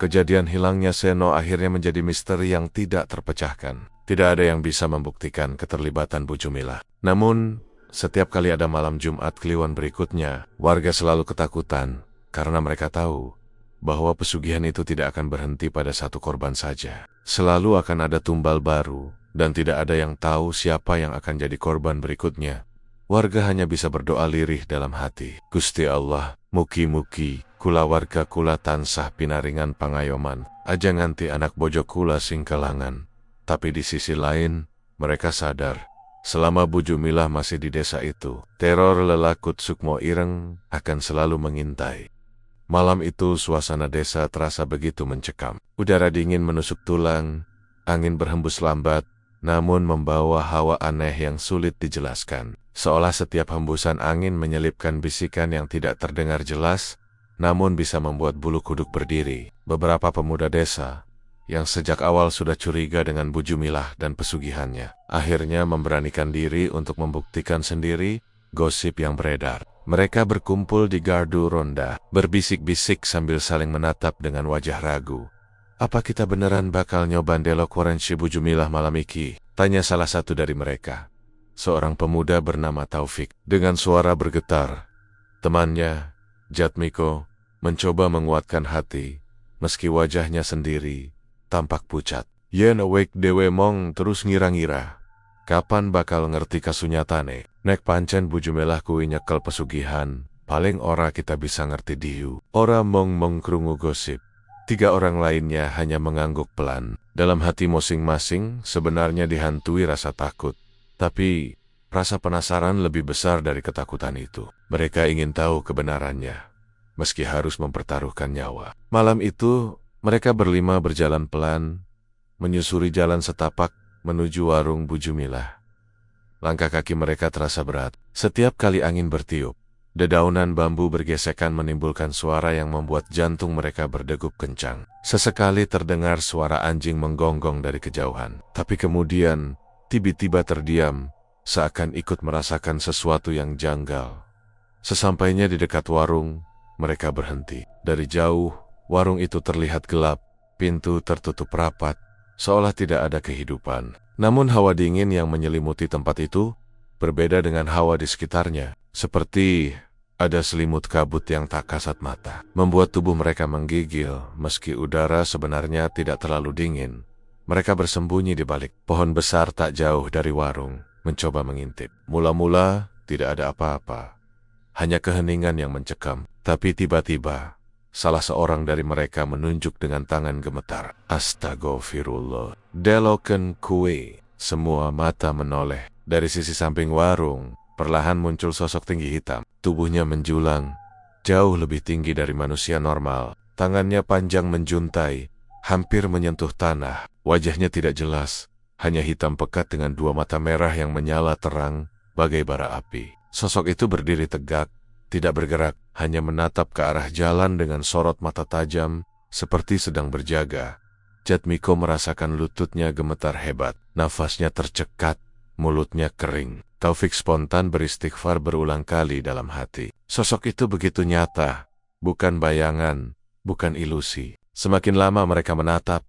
[SPEAKER 1] Kejadian hilangnya Seno akhirnya menjadi misteri yang tidak terpecahkan. Tidak ada yang bisa membuktikan keterlibatan Bu Jumilah. Namun, Setiap kali ada malam Jumat Kliwon berikutnya, warga selalu ketakutan karena mereka tahu bahwa pesugihan itu tidak akan berhenti pada satu korban saja. Selalu akan ada tumbal baru dan tidak ada yang tahu siapa yang akan jadi korban berikutnya. Warga hanya bisa berdoa lirih dalam hati. Gusti Allah, mugi-mugi kula warga kula tansah pinaringan pangayoman, aja nganti anak bojo kula sing kelangan. Tapi di sisi lain, mereka sadar, selama Bu Jumilah masih di desa itu, teror lelakut Sukmo Ireng akan selalu mengintai. Malam itu suasana desa terasa begitu mencekam. Udara dingin menusuk tulang, angin berhembus lambat, namun membawa hawa aneh yang sulit dijelaskan. Seolah setiap hembusan angin menyelipkan bisikan yang tidak terdengar jelas, namun bisa membuat bulu kuduk berdiri. Beberapa pemuda desa yang sejak awal sudah curiga dengan Bu Jumilah dan pesugihannya, akhirnya memberanikan diri untuk membuktikan sendiri gosip yang beredar. Mereka berkumpul di gardu ronda, berbisik-bisik sambil saling menatap dengan wajah ragu. "Apa kita beneran bakal nyoba ndelok koren si Bu Jumilah malam iki?" tanya salah satu dari mereka. Seorang pemuda bernama Taufik. Dengan suara bergetar, temannya, Jatmiko, mencoba menguatkan hati, meski wajahnya sendiri tampak pucat. Yen awake dewe mong terus ngira-ngira, kapan bakal ngerti kasunyatane? Nek pancen Bu Jumilah kuwi nyekel pesugihan, paling ora kita bisa ngerti diu. Ora mong krungu gosip. 3 orang lainnya hanya mengangguk pelan. Dalam hati masing-masing sebenarnya dihantui rasa takut, tapi rasa penasaran lebih besar dari ketakutan itu. Mereka ingin tahu kebenarannya, meski harus mempertaruhkan nyawa. Malam itu, mereka berlima berjalan pelan, menyusuri jalan setapak menuju warung Bu Jumilah. Langkah kaki mereka terasa berat. Setiap kali angin bertiup, dedaunan bambu bergesekan menimbulkan suara yang membuat jantung mereka berdegup kencang. Sesekali terdengar suara anjing menggonggong dari kejauhan. Tapi kemudian, tiba-tiba terdiam, seakan ikut merasakan sesuatu yang janggal. Sesampainya di dekat warung, mereka berhenti. Dari jauh, warung itu terlihat gelap, pintu tertutup rapat, seolah tidak ada kehidupan. Namun hawa dingin yang menyelimuti tempat itu berbeda dengan hawa di sekitarnya. Seperti ada selimut kabut yang tak kasat mata, membuat tubuh mereka menggigil meski udara sebenarnya tidak terlalu dingin. Mereka bersembunyi di balik pohon besar tak jauh dari warung, mencoba mengintip. Mula-mula tidak ada apa-apa, hanya keheningan yang mencekam. Tapi tiba-tiba, salah seorang dari mereka menunjuk dengan tangan gemetar. Astagfirullah. Deloken kue. Semua mata menoleh. Dari sisi samping warung, perlahan muncul sosok tinggi hitam. Tubuhnya menjulang, jauh lebih tinggi dari manusia normal. Tangannya panjang menjuntai, hampir menyentuh tanah. Wajahnya tidak jelas, hanya hitam pekat dengan 2 mata merah yang menyala terang bagai bara api. Sosok itu berdiri tegak, tidak bergerak, hanya menatap ke arah jalan dengan sorot mata tajam, seperti sedang berjaga. Jatmiko merasakan lututnya gemetar hebat, nafasnya tercekat, mulutnya kering. Taufik spontan beristighfar berulang kali dalam hati. Sosok itu begitu nyata, bukan bayangan, bukan ilusi. Semakin lama mereka menatap,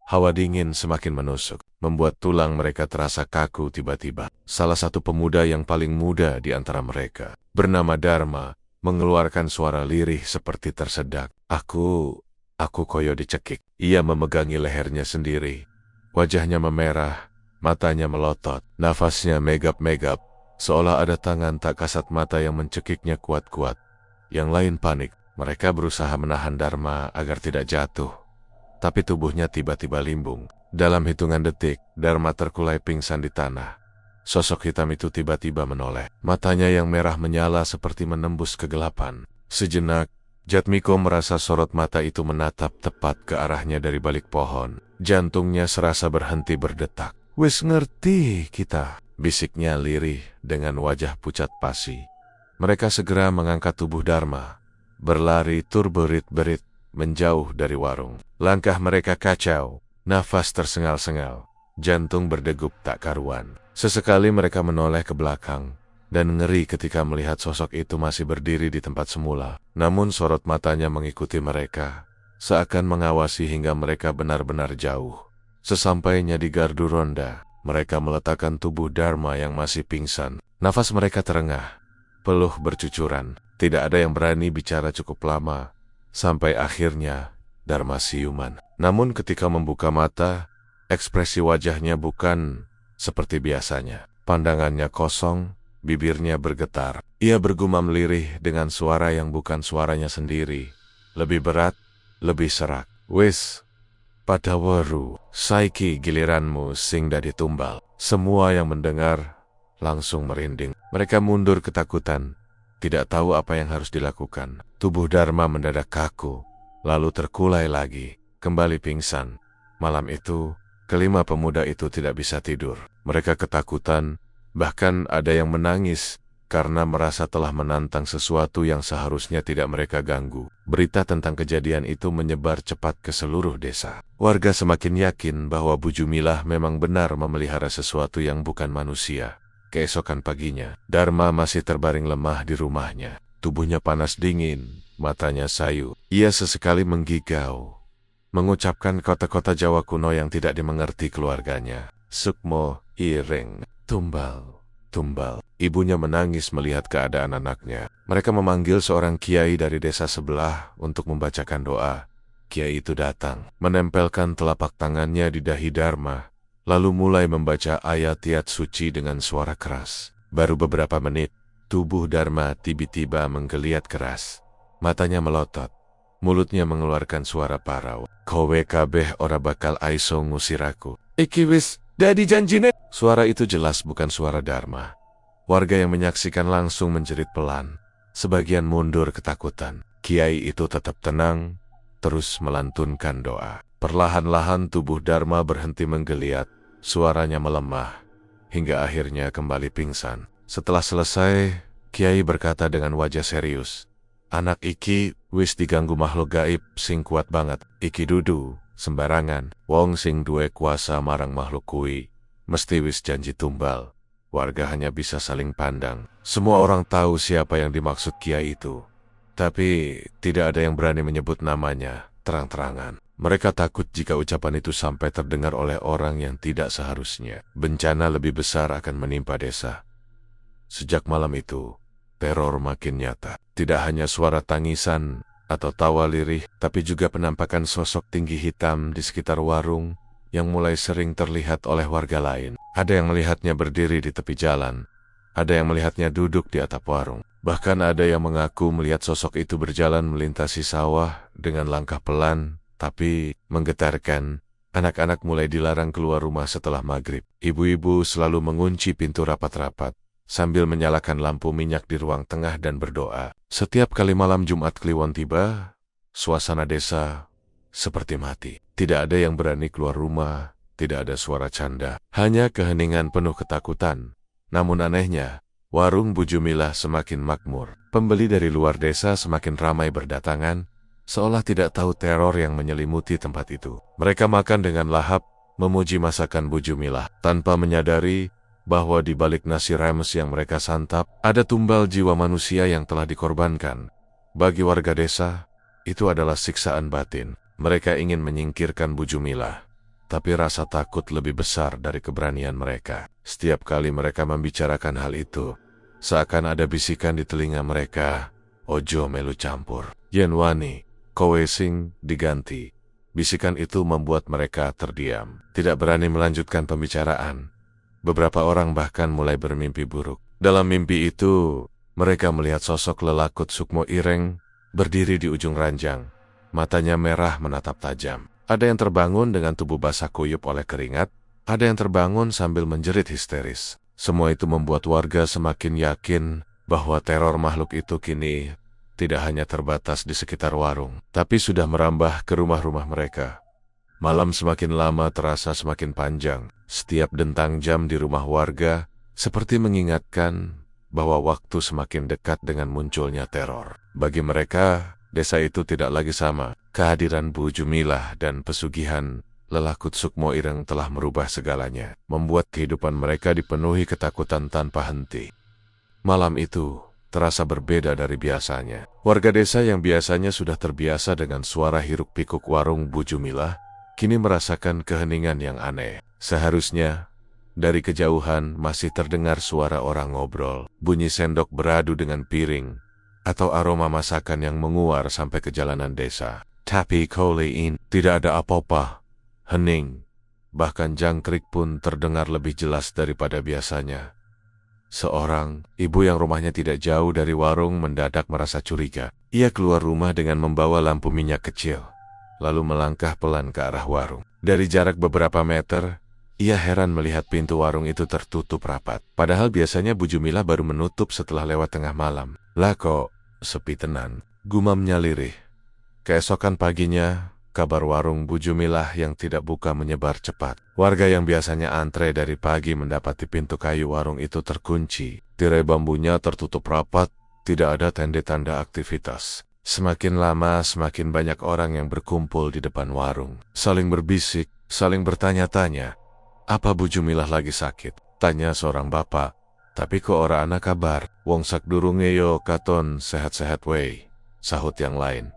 [SPEAKER 1] hawa dingin semakin menusuk, membuat tulang mereka terasa kaku tiba-tiba. Salah satu pemuda yang paling muda di antara mereka, bernama Dharma, mengeluarkan suara lirih seperti tersedak. Aku koyo dicekik. Ia memegangi lehernya sendiri. Wajahnya memerah, matanya melotot, nafasnya megap-megap, seolah ada tangan tak kasat mata yang mencekiknya kuat-kuat. Yang lain panik. Mereka berusaha menahan Dharma agar tidak jatuh, tapi tubuhnya tiba-tiba limbung. Dalam hitungan detik, Dharma terkulai pingsan di tanah. Sosok hitam itu tiba-tiba menoleh. Matanya yang merah menyala seperti menembus kegelapan. Sejenak, Jatmiko merasa sorot mata itu menatap tepat ke arahnya dari balik pohon. Jantungnya serasa berhenti berdetak. "Wis ngerti kita," bisiknya lirih dengan wajah pucat pasi. Mereka segera mengangkat tubuh Dharma, berlari turberit-berit menjauh dari warung. Langkah mereka kacau, nafas tersengal-sengal, jantung berdegup tak karuan. Sesekali mereka menoleh ke belakang, dan ngeri ketika melihat sosok itu masih berdiri di tempat semula. Namun sorot matanya mengikuti mereka, seakan mengawasi hingga mereka benar-benar jauh. Sesampainya di gardu ronda, Mereka meletakkan tubuh Dharma yang masih pingsan. Nafas mereka terengah, peluh bercucuran. Tidak ada yang berani bicara cukup lama, sampai akhirnya Dharma siuman. Namun ketika membuka mata, ekspresi wajahnya bukan seperti biasanya. Pandangannya kosong, bibirnya bergetar. Ia bergumam lirih dengan suara yang bukan suaranya sendiri. Lebih berat, lebih serak. Wis, pada waru, saiki giliranmu sing dadi tumbal. Semua yang mendengar langsung merinding. Mereka mundur ketakutan, tidak tahu apa yang harus dilakukan. Tubuh Dharma mendadak kaku, lalu terkulai lagi, kembali pingsan. Malam itu, kelima pemuda itu tidak bisa tidur. Mereka ketakutan, bahkan ada yang menangis karena merasa telah menantang sesuatu yang seharusnya tidak mereka ganggu. Berita tentang kejadian itu menyebar cepat ke seluruh desa. Warga semakin yakin bahwa Bu Jumilah memang benar memelihara sesuatu yang bukan manusia. Keesokan paginya, Dharma masih terbaring lemah di rumahnya. Tubuhnya panas dingin, matanya sayu. Ia sesekali menggigau, mengucapkan kata-kata Jawa kuno yang tidak dimengerti keluarganya. Sukmo, Ireng, tumbal, tumbal. Ibunya menangis melihat keadaan anaknya. Mereka memanggil seorang kiai dari desa sebelah untuk membacakan doa. Kiai itu datang, menempelkan telapak tangannya di dahi Dharma, lalu mulai membaca ayat-ayat suci dengan suara keras. Baru beberapa menit, tubuh Dharma tiba-tiba menggeliat keras. Matanya melotot, mulutnya mengeluarkan suara parau. Kowe kabeh ora bakal aiso ngusir aku. Iki wis dadi janjine. Suara itu jelas bukan suara Dharma. Warga yang menyaksikan langsung menjerit pelan. Sebagian mundur ketakutan. Kiai itu tetap tenang, terus melantunkan doa. Perlahan-lahan tubuh Dharma berhenti menggeliat, suaranya melemah, hingga akhirnya kembali pingsan. Setelah selesai, Kiai berkata dengan wajah serius, "Anak iki wis diganggu makhluk gaib sing kuat banget. Iki dudu sembarangan. Wong sing duwe kuasa marang makhluk kuwi mesti wis janji tumbal." Warga hanya bisa saling pandang. Semua orang tahu siapa yang dimaksud Kiai itu, tapi tidak ada yang berani menyebut namanya terang-terangan. Mereka takut jika ucapan itu sampai terdengar oleh orang yang tidak seharusnya. Bencana lebih besar akan menimpa desa. Sejak malam itu, teror makin nyata. Tidak hanya suara tangisan atau tawa lirih, tapi juga penampakan sosok tinggi hitam di sekitar warung yang mulai sering terlihat oleh warga lain. Ada yang melihatnya berdiri di tepi jalan, ada yang melihatnya duduk di atap warung. Bahkan ada yang mengaku melihat sosok itu berjalan melintasi sawah dengan langkah pelan, tapi menggetarkan. Anak-anak mulai dilarang keluar rumah setelah maghrib. Ibu-ibu selalu mengunci pintu rapat-rapat, sambil menyalakan lampu minyak di ruang tengah dan berdoa. Setiap kali malam Jumat Kliwon tiba, suasana desa seperti mati. Tidak ada yang berani keluar rumah, tidak ada suara canda, hanya keheningan penuh ketakutan. Namun anehnya, warung Bu Jumilah semakin makmur. Pembeli dari luar desa semakin ramai berdatangan, seolah tidak tahu teror yang menyelimuti tempat itu. Mereka makan dengan lahap, memuji masakan Bu Jumilah, tanpa menyadari bahwa di balik nasi remes yang mereka santap, ada tumbal jiwa manusia yang telah dikorbankan. Bagi warga desa, itu adalah siksaan batin. Mereka ingin menyingkirkan Bu Jumilah, tapi rasa takut lebih besar dari keberanian mereka. Setiap kali mereka membicarakan hal itu, seakan ada bisikan di telinga mereka, "Ojo melu campur. Yen wani, kowe sing diganti." Bisikan itu membuat mereka terdiam, tidak berani melanjutkan pembicaraan. Beberapa orang bahkan mulai bermimpi buruk. Dalam mimpi itu, mereka melihat sosok lelakut Sukmo Ireng berdiri di ujung ranjang. Matanya merah menatap tajam. Ada yang terbangun dengan tubuh basah kuyup oleh keringat, ada yang terbangun sambil menjerit histeris. Semua itu membuat warga semakin yakin bahwa teror makhluk itu kini tidak hanya terbatas di sekitar warung, tapi sudah merambah ke rumah-rumah mereka. Malam semakin lama terasa semakin panjang. Setiap dentang jam di rumah warga seperti mengingatkan bahwa waktu semakin dekat dengan munculnya teror. Bagi mereka, desa itu tidak lagi sama. Kehadiran Bu Jumilah dan pesugihan lelakut Sukmo Ireng telah merubah segalanya, membuat kehidupan mereka dipenuhi ketakutan tanpa henti. Malam itu terasa berbeda dari biasanya. Warga desa yang biasanya sudah terbiasa dengan suara hiruk-pikuk warung Bu Jumilah, kini merasakan keheningan yang aneh. Seharusnya, Dari kejauhan masih terdengar suara orang ngobrol, bunyi sendok beradu dengan piring, atau aroma masakan yang menguar sampai ke jalanan desa. Tapi kali ini tidak ada apa-apa. Hening. Bahkan jangkrik pun terdengar lebih jelas daripada biasanya. Seorang ibu yang rumahnya tidak jauh dari warung mendadak merasa curiga. Ia keluar rumah dengan membawa lampu minyak kecil, lalu melangkah pelan ke arah warung. Dari jarak beberapa meter, ia heran melihat pintu warung itu tertutup rapat. Padahal biasanya Bu Jumilah baru menutup setelah lewat tengah malam. Lah kok sepi tenan, gumamnya lirih. Keesokan paginya, kabar warung Bu Jumilah yang tidak buka menyebar cepat. Warga yang biasanya antre dari pagi mendapati pintu kayu warung itu terkunci. Tirai bambunya tertutup rapat, tidak ada tanda-tanda aktivitas. Semakin lama, semakin banyak orang yang berkumpul di depan warung. Saling berbisik, saling bertanya-tanya. Apa Bu Jumilah lagi sakit? Tanya seorang bapak. Tapi kok ora ana kabar? Wong sak durunge yo katon sehat-sehat wey, sahut yang lain.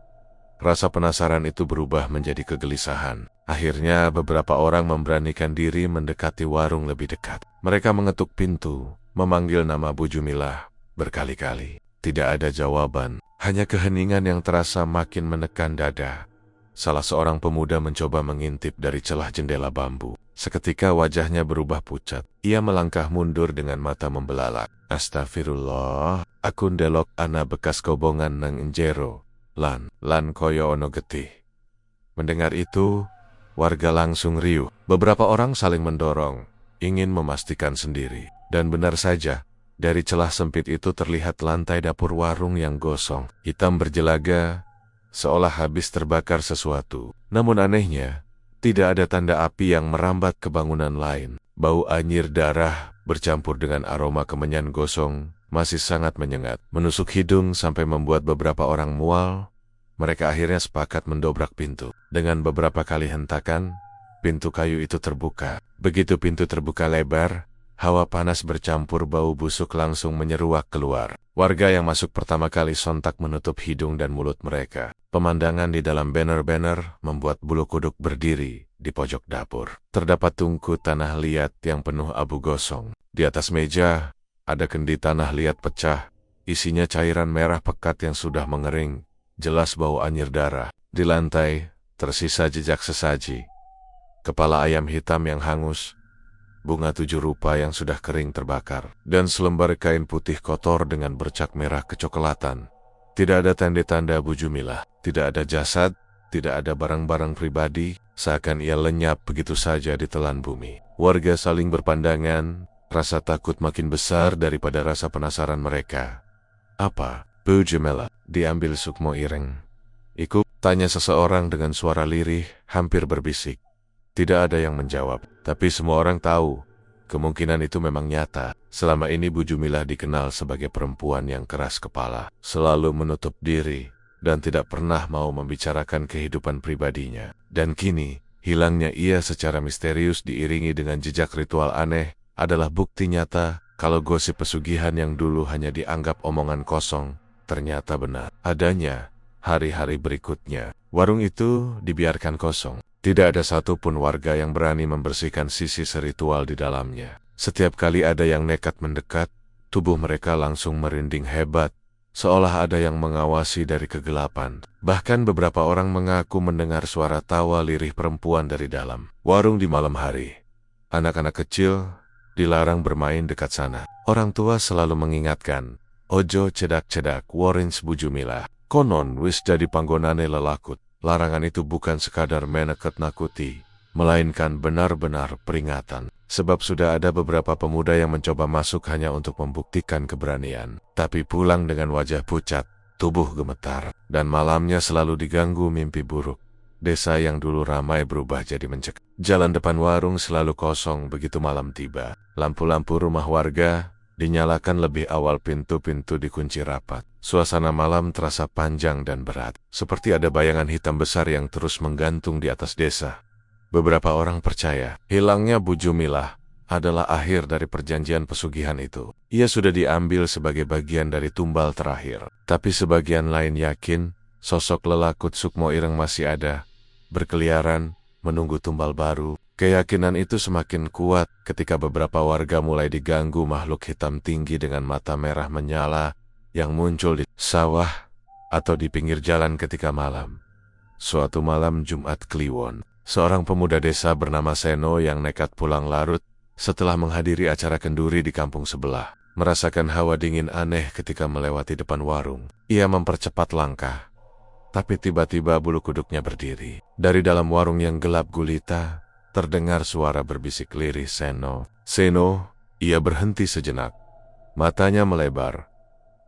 [SPEAKER 1] Rasa penasaran itu berubah menjadi kegelisahan. Akhirnya beberapa orang memberanikan diri mendekati warung lebih dekat. Mereka mengetuk pintu, memanggil nama Bu Jumilah berkali-kali. Tidak ada jawaban, hanya keheningan yang terasa makin menekan dada. Salah seorang pemuda mencoba mengintip dari celah jendela bambu. Seketika wajahnya berubah pucat. Ia melangkah mundur dengan mata membelalak. Astagfirullah, aku ndelok ana bekas kobongan nang njero. Lan koyo ono getih. Mendengar itu, warga langsung riuh. Beberapa orang saling mendorong, ingin memastikan sendiri. Dan benar saja, dari celah sempit itu terlihat lantai dapur warung yang gosong, hitam berjelaga, seolah habis terbakar sesuatu. Namun anehnya, tidak ada tanda api yang merambat ke bangunan lain. Bau anyir darah bercampur dengan aroma kemenyan gosong masih sangat menyengat, menusuk hidung sampai membuat beberapa orang mual. Mereka akhirnya sepakat mendobrak pintu. Dengan beberapa kali hentakan, pintu kayu itu terbuka. Begitu pintu terbuka lebar, hawa panas bercampur bau busuk langsung menyeruak keluar. Warga yang masuk pertama kali sontak menutup hidung dan mulut mereka. Pemandangan di dalam banner-banner membuat bulu kuduk berdiri di pojok dapur. Terdapat tungku tanah liat yang penuh abu gosong. Di atas meja, ada kendi tanah liat pecah. Isinya cairan merah pekat yang sudah mengering. Jelas bau anyir darah. Di lantai, tersisa jejak sesaji. Kepala ayam hitam yang hangus, bunga 7 rupa yang sudah kering terbakar, dan selembar kain putih kotor dengan bercak merah kecoklatan. Tidak ada tanda-tanda Bu Jumilah, tidak ada jasad, tidak ada barang-barang pribadi, seakan ia lenyap begitu saja ditelan bumi. Warga saling berpandangan, rasa takut makin besar daripada rasa penasaran mereka. Apa? Bu Jumilah diambil Sukmo Ireng? Iku, tanya seseorang dengan suara lirih, hampir berbisik. Tidak ada yang menjawab, tapi semua orang tahu, kemungkinan itu memang nyata. Selama ini Bu Jumilah dikenal sebagai perempuan yang keras kepala, selalu menutup diri, dan tidak pernah mau membicarakan kehidupan pribadinya. Dan kini, hilangnya ia secara misterius diiringi dengan jejak ritual aneh, adalah bukti nyata kalau gosip pesugihan yang dulu hanya dianggap omongan kosong, ternyata benar adanya. Hari-hari berikutnya, warung itu dibiarkan kosong. Tidak ada satupun warga yang berani membersihkan sisi ritual di dalamnya. Setiap kali ada yang nekat mendekat, tubuh mereka langsung merinding hebat, seolah ada yang mengawasi dari kegelapan. Bahkan beberapa orang mengaku mendengar suara tawa lirih perempuan dari dalam warung di malam hari. Anak-anak kecil dilarang bermain dekat sana. Orang tua selalu mengingatkan, ojo cedak-cedak warins Bu Jumilah. Konon wis jadi panggonane lelakut. Larangan itu bukan sekadar menakut-nakuti, melainkan benar-benar peringatan. Sebab sudah ada beberapa pemuda yang mencoba masuk hanya untuk membuktikan keberanian. Tapi pulang dengan wajah pucat, tubuh gemetar, dan malamnya selalu diganggu mimpi buruk. Desa yang dulu ramai berubah jadi mencekam. Jalan depan warung selalu kosong begitu malam tiba. Lampu-lampu rumah warga dinyalakan lebih awal, pintu-pintu dikunci rapat. Suasana malam terasa panjang dan berat, seperti ada bayangan hitam besar yang terus menggantung di atas desa. Beberapa orang percaya, hilangnya Bu Jumilah adalah akhir dari perjanjian pesugihan itu. Ia sudah diambil sebagai bagian dari tumbal terakhir. Tapi sebagian lain yakin, sosok lelakut Sukmo Ireng masih ada, berkeliaran, menunggu tumbal baru. Keyakinan itu semakin kuat ketika beberapa warga mulai diganggu makhluk hitam tinggi dengan mata merah menyala yang muncul di sawah atau di pinggir jalan ketika malam. Suatu malam Jumat Kliwon, seorang pemuda desa bernama Seno yang nekat pulang larut setelah menghadiri acara kenduri di kampung sebelah, merasakan hawa dingin aneh ketika melewati depan warung. Ia mempercepat langkah, tapi tiba-tiba bulu kuduknya berdiri. Dari dalam warung yang gelap gulita, terdengar suara berbisik lirih Seno. Seno, ia berhenti sejenak. Matanya melebar.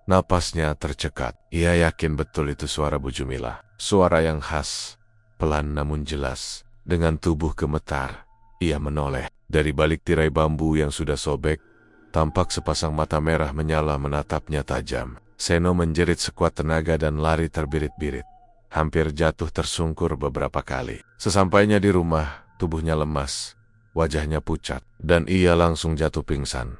[SPEAKER 1] Napasnya tercekat. Ia yakin betul itu suara Bu Jumilah. Suara yang khas, pelan namun jelas. Dengan tubuh gemetar, ia menoleh. Dari balik tirai bambu yang sudah sobek, tampak sepasang mata merah menyala menatapnya tajam. Seno menjerit sekuat tenaga dan lari terbirit-birit. Hampir jatuh tersungkur beberapa kali. Sesampainya di rumah, tubuhnya lemas, wajahnya pucat, dan ia langsung jatuh pingsan.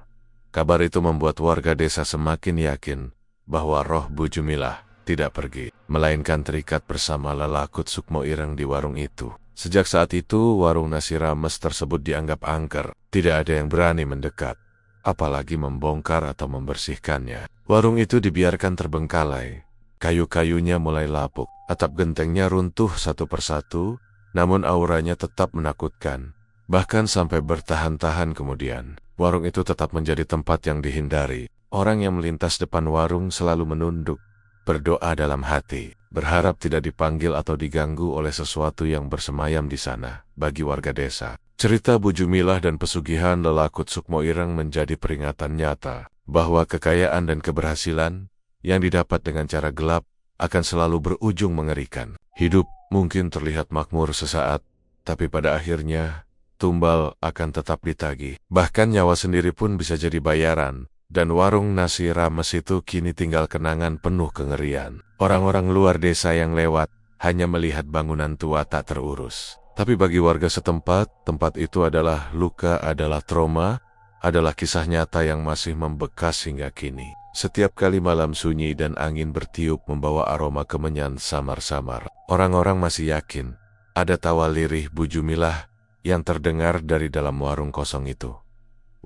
[SPEAKER 1] Kabar itu membuat warga desa semakin yakin bahwa roh Bu Jumilah tidak pergi, melainkan terikat bersama lelakut Sukmo Ireng di warung itu. Sejak saat itu, warung nasi rames tersebut dianggap angker. Tidak ada yang berani mendekat, apalagi membongkar atau membersihkannya. Warung itu dibiarkan terbengkalai. Kayu-kayunya mulai lapuk, atap gentengnya runtuh satu persatu, namun auranya tetap menakutkan. Bahkan sampai bertahan-tahan kemudian, warung itu tetap menjadi tempat yang dihindari. Orang yang melintas depan warung selalu menunduk, berdoa dalam hati, berharap tidak dipanggil atau diganggu oleh sesuatu yang bersemayam di sana. Bagi warga desa, cerita Bu Jumilah dan pesugihan lelakut Sukmo Ireng menjadi peringatan nyata bahwa kekayaan dan keberhasilan yang didapat dengan cara gelap akan selalu berujung mengerikan. Hidup mungkin terlihat makmur sesaat, tapi pada akhirnya tumbal akan tetap ditagih. Bahkan nyawa sendiri pun bisa jadi bayaran, dan warung nasi rames itu kini tinggal kenangan penuh kengerian. Orang-orang luar desa yang lewat hanya melihat bangunan tua tak terurus. Tapi bagi warga setempat, tempat itu adalah luka, adalah trauma, adalah kisah nyata yang masih membekas hingga kini. Setiap kali malam sunyi dan angin bertiup membawa aroma kemenyan samar-samar, orang-orang masih yakin ada tawa lirih Bu Jumilah yang terdengar dari dalam warung kosong itu.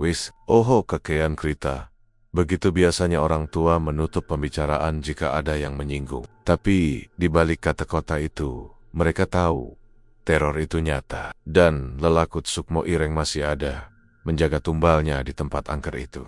[SPEAKER 1] Wis, oho kekean krita. Begitu biasanya orang tua menutup pembicaraan jika ada yang menyinggung. Tapi di balik kata-kata itu, mereka tahu teror itu nyata dan lelakut Sukmo Ireng masih ada, menjaga tumbalnya di tempat angker itu.